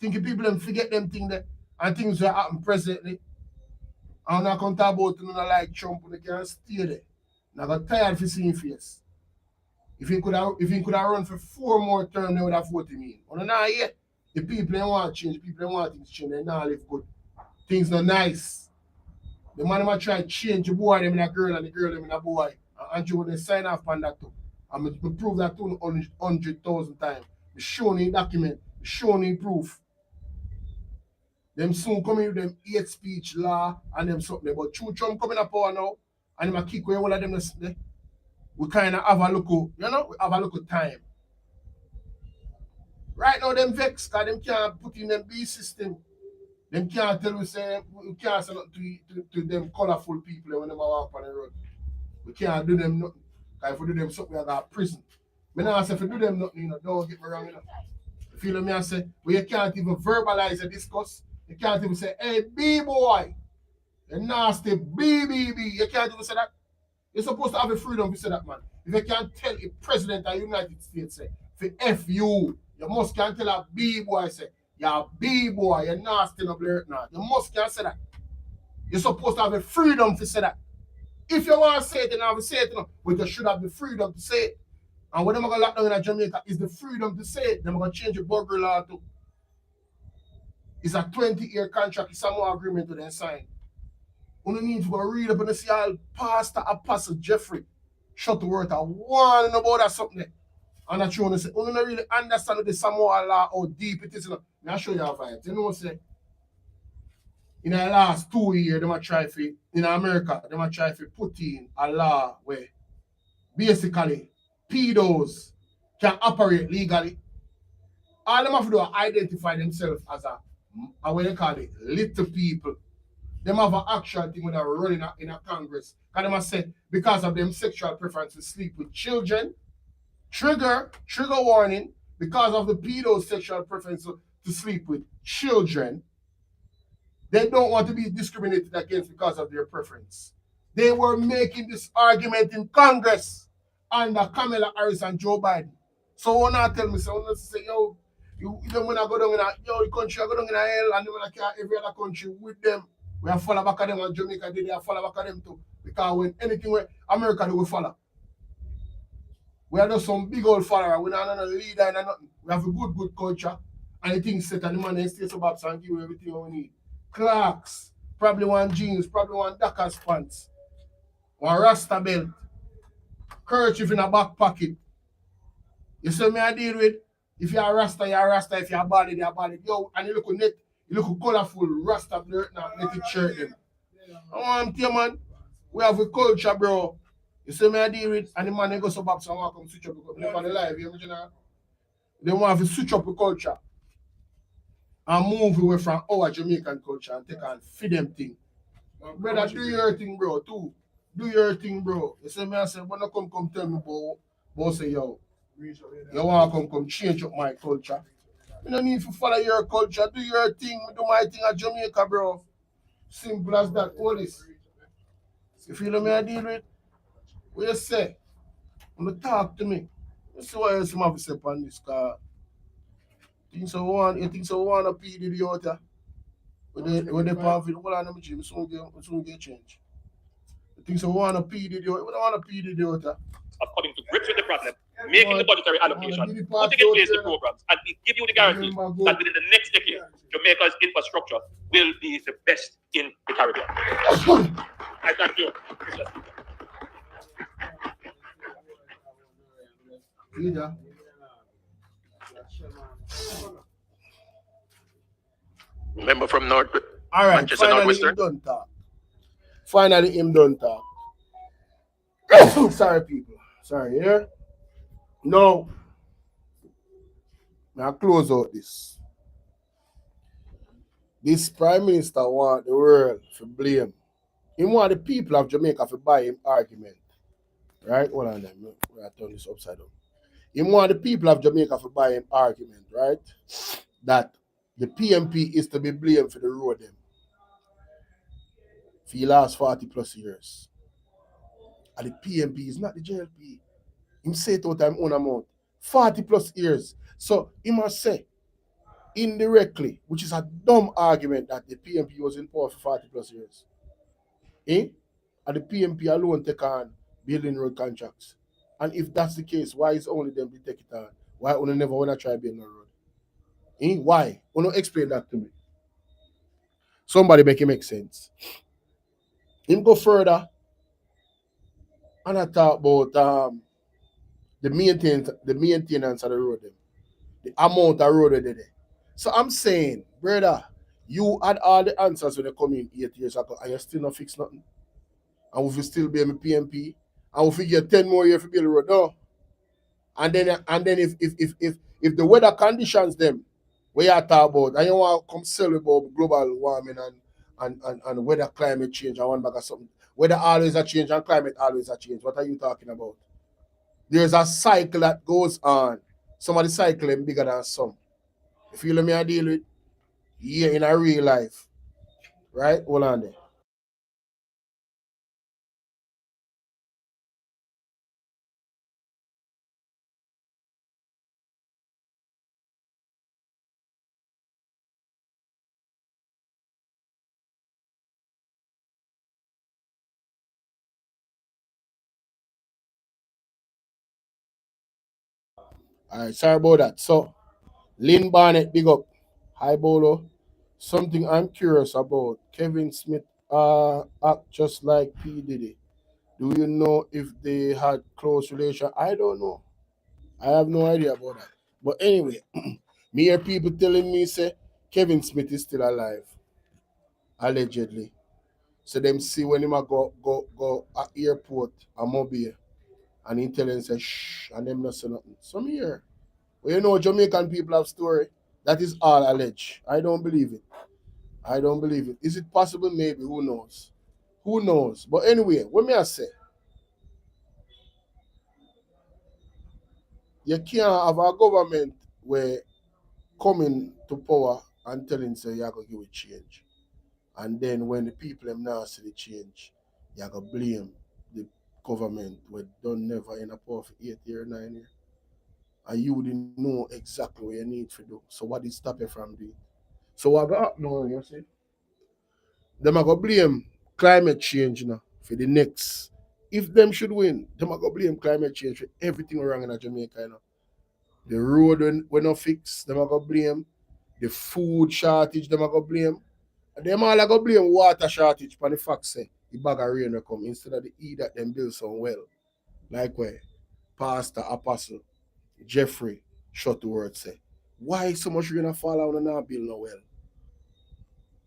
Thinking people them forget them things there and things that happen presently. I'm not going to talk about you know, like Trump and they can't stay there. And I got tired of seeing face. If he could have run for 4 more terms, they would have voted me. And now yet, the people they want change, people they want things change, they now live good. Things not nice. The man might try to change the boy them in a girl and the girl them in a boy. And Andrew would sign off on that too. I'm going to prove that 100,000 times. We show you document, we show you proof. Them soon coming with them hate speech law and them something. But Trump coming up power now, and them kick away all of them. We kind of have a look, we have a look of time. Right now, them vex, because them can't put in them B system. Them can't tell we say, we can't say nothing to them colorful people when they walk on the road. We can't do them nothing. Because if we do them something, we got prison. I now say if we do them nothing, don't get me wrong. You feel me? I say, well, you can't even verbalize a discuss. You can't even say, hey, B-boy, you nasty B. You can't even say that. You're supposed to have the freedom to say that, man. If you can't tell a president of the United States, say, for F you must can't tell a B-boy, say, You're a B-boy, you're nasty no blurt now. You must can say that. You're supposed to have the freedom to say that. If you want to say it, then have to say it, but you should have the freedom to say it. And what I'm going to lock down in Jamaica is the freedom to say it. They're going to change the burger law too. It's a 20-year contract. It's a more agreement with them sign. You need to go read up and see how Pastor Apostle Jeffrey Shuttleworth are warning about that something. And that's true. You don't really understand the Samoa law, how deep it is. I'll show you how far. You know what I'm saying? In the last 2 years, they might try for, in America, they might try to put in a law where basically pedos can operate legally. All them have to do is identify themselves as a what you call it, little people. Them have an actual thing when they're running in a Congress. Because they must say, because of them sexual preferences, sleep with children. Trigger warning, because of the pedos' sexual preference to sleep with children. They don't want to be discriminated against because of their preference. They were making this argument in Congress under Kamala Harris and Joe Biden. So when I tell me, so when I say, yo, even when I go down in the country, I go down in hell, and when I carry every other country with them, we have follow back at them, and Jamaica did, they have follow back at them too. Because when anything where America do, we follow. We are just some big old follower. We don't have no leader and nothing. We have a good culture. And the things set and the man stays up and give you everything we need. Clarks, probably one jeans, probably one Dockers pants, one Rasta belt, kerchief in a back pocket. You see me I deal with? If you're a Rasta, you're a Rasta. If you're a body, you're a body. Yo, and you look net, you look colorful, Rasta blurt now, let it shirt them. I want to man. We have a culture, bro. You see me I deal with? And the man they go so back, so I want to come switch up on the live, you know? They want to switch up the culture and move away from our Jamaican culture and take and feed them thing. Brother, do your thing, bro, too. Do your thing, bro. You see me, I say, when I come tell me, bro, say, yo, you want to come change up my culture. You don't need to follow your culture. Do your thing. Do my thing at Jamaica, bro. Simple as that. All this. You feel me I deal with? What you say? When you talk to me, you see what else you have to say on this car. You think so one a PD the other? When they pamphlet, hold on, let me change. Soon get change. You think so one a PD the other? We don't want a PD the other. Of coming to grips with the problem, making the budgetary allocation, putting in place the programs, and we give you the guarantee that within the next decade, Jamaica's infrastructure will be the best in the Caribbean. I thank you. Member from North All right, Manchester finally Northwestern. him done talk. Finally him done talk. Sorry, people. Sorry, yeah? No. Now close out this. This Prime Minister want the world to blame. He want the people of Jamaica to buy him argument. Right? Hold on then. We are turn this upside down. He want the people of Jamaica to buy him argument, right? That the PMP is to be blamed for the road them. For the last 40 plus years. And the PMP is not the JLP. Him say it out of his own amount. 40 plus years. So he must say indirectly, which is a dumb argument that the PMP was in power for 40 plus years. Eh? And the PMP alone take on building road contracts. And if that's the case, why is only them be take it on? Why only never want to try building a road? Eh? Why? Wanna explain that to me? Somebody make it make sense. Him go further and I talk about the maintenance of the road them. The amount of road there. So I'm saying, brother, you had all the answers when you come in 8 years ago and you still not fix nothing. And we will still be a PMP. And we will get 10 more years to build the road. No. And then if the weather conditions them, where you talk about, and you want to come sell about global warming and weather climate change and one bag of something. Weather always a change and climate always a change. What are you talking about? There's a cycle that goes on. Some of the cycle is bigger than some. You feel me I deal with? Yeah, in a real life. Right? Hold on there. All right, sorry about that. So, Lynn Barnett, big up. Hi, Bolo. Something I'm curious about. Kevin Smith act just like P. Diddy. Do you know if they had close relation? I don't know. I have no idea about that. But anyway, me hear people telling me say Kevin Smith is still alive, allegedly. So them see when him a go at airport a mobile and he tell them say shh and them not say nothing. Some here. Well, you know Jamaican people have story. That is all alleged. I don't believe it. I don't believe it. Is it possible? Maybe. Who knows? Who knows? But anyway, what may I say? You can't have a government where coming to power and telling say you're gonna give it change. And then when the people them now see the change, you're gonna blame the government where done never in a power for 8 years, 9 years. And you wouldn't know exactly what you need to do. So what is stop you from doing? So what got now, you see? Them are gonna blame climate change now for the next. If them should win, them are gonna blame climate change for everything wrong in Jamaica, you know. The road when not fixed, them are gonna blame. The food shortage, them are gonna blame. And them all are gonna blame water shortage for the fact say the bag of rain will come instead of the E that them build some well. Like where Pastor Apostle Jeffrey Shuttleworth say, why so much rain a fall out and not build no well?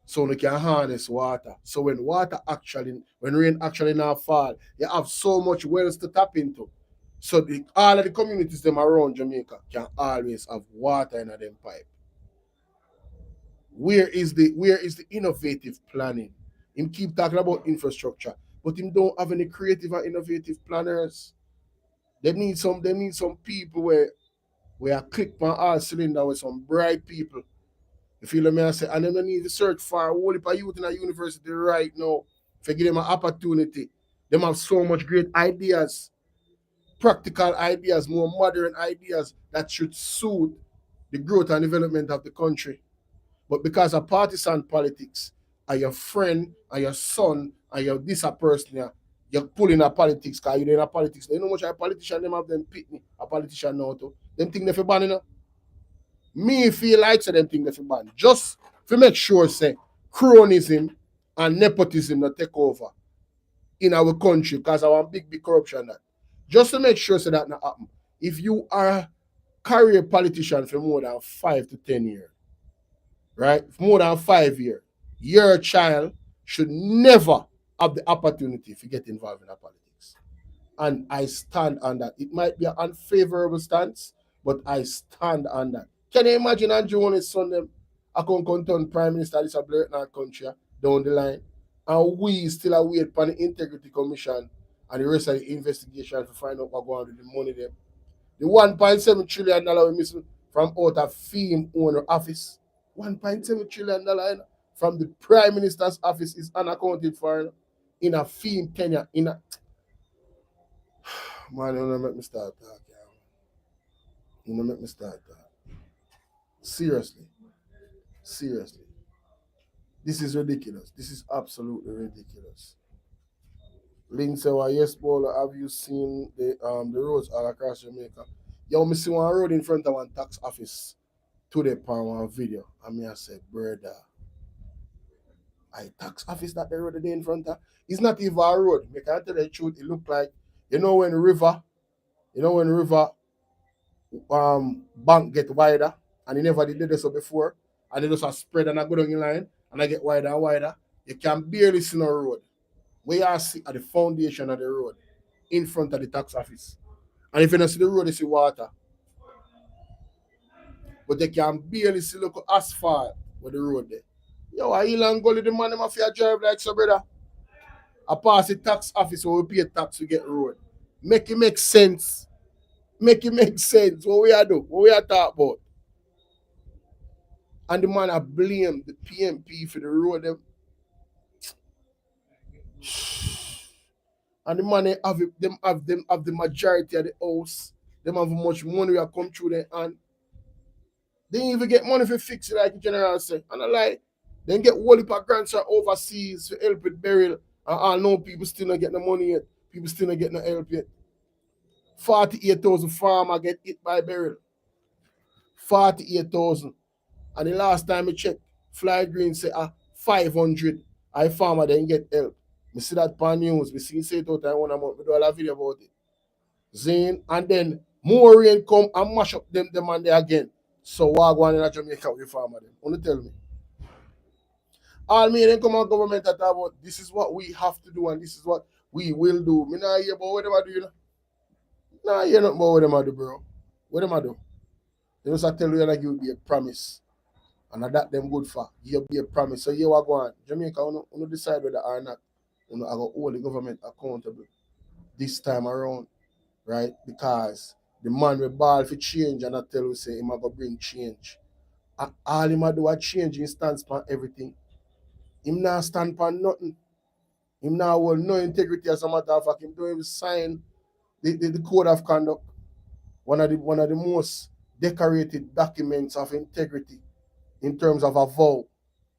So they can harness water. So when rain actually not fall, you have so much wells to tap into. So all of the communities them around Jamaica can always have water in them pipe. Where is the innovative planning? Him keep talking about infrastructure, but him don't have any creative and innovative planners. They need some people where I click on all cylinder with some bright people. You feel me? I say, and then they need to search for a whole heap of youth in a university right now to give them an opportunity. Them have so much great ideas, practical ideas, more modern ideas that should suit the growth and development of the country. But because of partisan politics, and your friend, and your son, and your this a person, you're pulling a politics because you're in a politics. You know how much a politician them have them pitney, a politician now too. Them think they for ban, you know? Me feel like so them think they for ban. Just to make sure say cronism and nepotism not take over in our country because our big corruption that. Just to make sure so that not happen. If you are a career politician for more than 5 to 10 years, right? More than 5 years, your child should never have the opportunity to get involved in that politics. And I stand on that. It might be an unfavorable stance, but I stand on that. Can you imagine Andrew and his son them I can turn prime minister this a blurt in our country down the line? And we still await for the integrity commission and the rest of the investigation to find out what going on with the money them. The $1.7 trillion we missing from out of fame owner office. $1.7 trillion from the Prime Minister's office is unaccounted for in a fame tenure. Man, you don't make me start talking. You don't make me start talking. Seriously. Seriously. This is ridiculous. This is absolutely ridiculous. Link say, well, yes, Bolo, have you seen the roads all across Jamaica? Yo, me see one road in front of one tax office today on one video. And me I said, brother, I tax office that the road today in front of. It's not even a road. Me can tell the truth, it look like when river bank get wider and it never did this so before and it just a spread and I go down in line and I get wider and wider. You can barely see no road. We are see at the foundation of the road in front of the tax office. And if you don't see the road, you see water. But they can barely see local asphalt with the road there. Yo, I Elan Gully, the man, them have to drive like so, brother. I pass the tax office where we pay tax to get road. Make it make sense. Make it make sense. What we are do? What we are talk about? And the man I blame the PMP for the road them. And the man they have the majority of the house. Them have much money that come through there and they didn't even get money for fix it like the general say. And I like then get whole heap of grants from overseas to help with burial. And I know people still not getting the money yet. People still not getting the help yet. 48,000 farmers get hit by burial. 48,000. And the last time I checked, Fly Green say 500. I farmer then get help. Me see that pan news. Me see say it out and 1 month. Me do a video about it. Zane, and then more rain come and mash up them and they again. So what go on in Jamaica with the farmer them? Wanna tell me? All me then come on government that talk about this is what we have to do and this is what we will do. Me not hear about what them do, you know. Nah, hear nothing about what them do, bro. What them do? They just tell you like you will be a promise. And that them good for. You be a promise. So you are going. Jamaica, you decide whether or not you are going to hold the government accountable this time around, right? Because the man will ball for change and I tell you say him going to bring change. And all him do a change in stance for everything. Him not stand for nothing. Him not hold no integrity as a matter of fact. Him don't even sign the code of conduct. One of the most decorated documents of integrity in terms of a vow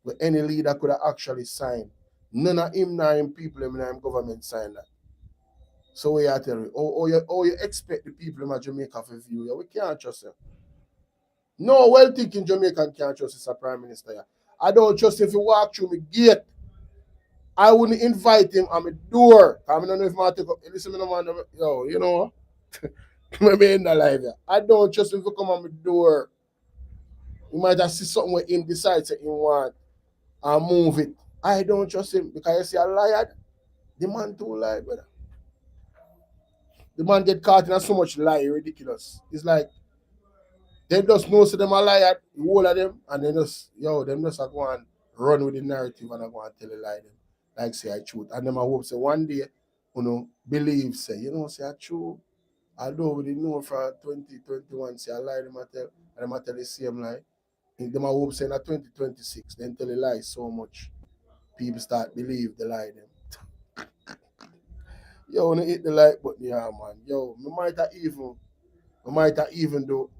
where any leader could have actually signed. None of him nor him people in him government sign that. So we are telling you, you expect the people in Jamaica to view you. We can't trust him. No well-thinking Jamaican can't trust his prime minister. Yeah. I don't trust him if he walk through my gate. I wouldn't invite him on my door. I don't know if I take up. Listen, man, yo, you know, maybe in the live. Yeah. I don't trust him if he come on my door. You might have see something where him decides that he want and move it. I don't trust him because you see a liar. The man too lie, brother. The man get caught in so much lie, ridiculous. It's like they just know so them a liar, the whole of them, and they just them just go and run with the narrative and I go and tell a lie them. Like say I truth. And them I hope say one day, believe say, say I true. Although we didn't know from 2021 say I lie them I tell and them I tell the same lie. Them I hope say in 2026, then tell a lie so much. People start believe the lie them. Yo, wanna hit the like button, yeah, man. Yo, we might have even do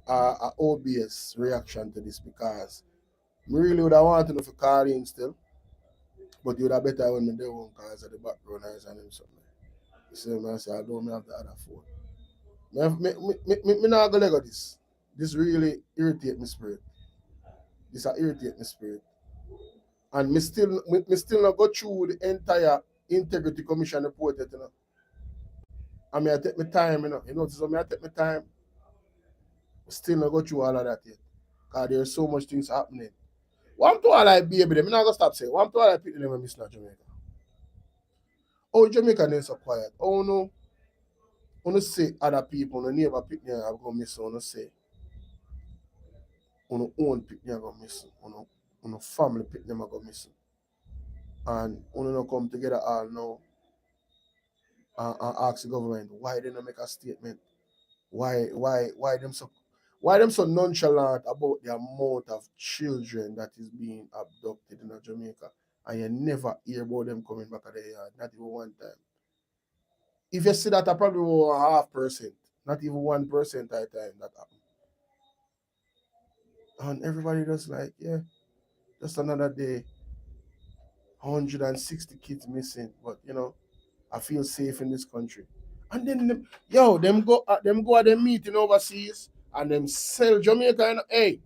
a OBS reaction to this because me really would have wanted to know if you call in still, but you would have better when me do one because of the background noise and them something. You see me, I say I don't have the other phone. Me not gonna let go this. This really irritate my spirit. This irritate my spirit. And me still not go through the entire Integrity Commission report yet, I mean, I take my time, You notice how I take my time? Still not go through all of that yet. Because there's so much things happening. What I'm to all I baby them, I'm not gonna stop saying. What I'm to all I people them miss not Jamaica. Oh, Jamaica is so quiet. Oh no. Wanna say other people, no neighbor pick me I'm gonna miss. Wanna say own pick me I'm gonna miss. Family pick them I'm gonna miss. And no come together all now and ask the government why they don't make a statement. Why them so nonchalant about the amount of children that is being abducted in Jamaica and you never hear about them coming back at the yard, not even one time. If you see that, I probably will 0.5%, not even 1% at a time that happen. And everybody just like, yeah, just another day, 160 kids missing, but I feel safe in this country. And then them go at them meeting overseas and them sell Jamaica and hey,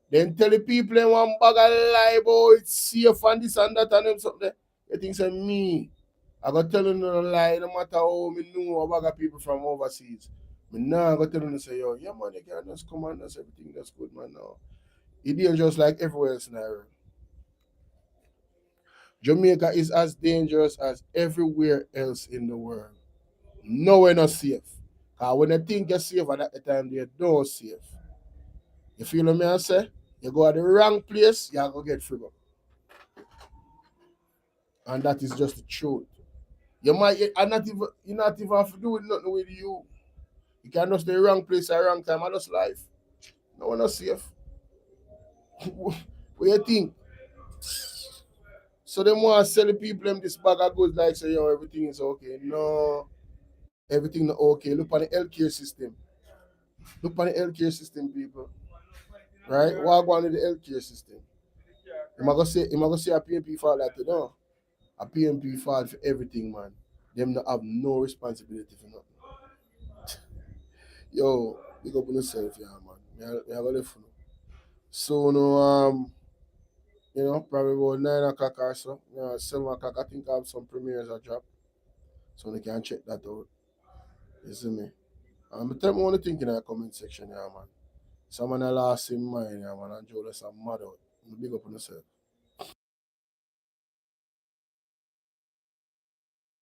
then tell the people they want bag of lie about it's safe and this and that and them something. You think say me, I got tell you no lie, no matter how me know a bag of people from overseas. Me now I got tell you say, yo, yeah man, you can just come and that's everything that's good man now. It dangerous like everywhere else in the world. Jamaica is as dangerous as everywhere else in the world. Nowhere not safe. Because when they think you're safe at that time, they don't safe. You feel what I say? You go at the wrong place, you're going to get free. And that is just the truth. You not even have to do with nothing with you. You can just the wrong place at the wrong time, and just life. No one not safe. What you think? So they want to sell the people them this bag of goods like say, everything is okay. No, everything not okay. Look at the healthcare system. Look at the healthcare system, people. Right? What going to the healthcare system? Am I gonna say a PMP fault like that? No. A PMP fault for everything, man. Them not have no responsibility for nothing. Yo, big up on yourself, yeah, man. I go live for no. So no probably about 9 o'clock or so. 7 o'clock I think I have some premieres I drop. So they can check that out. You see me? Tell me what you think in the comment section, yeah man. Someone else in mind, yeah man, and Joe, that's a mad out. Big up on yourself.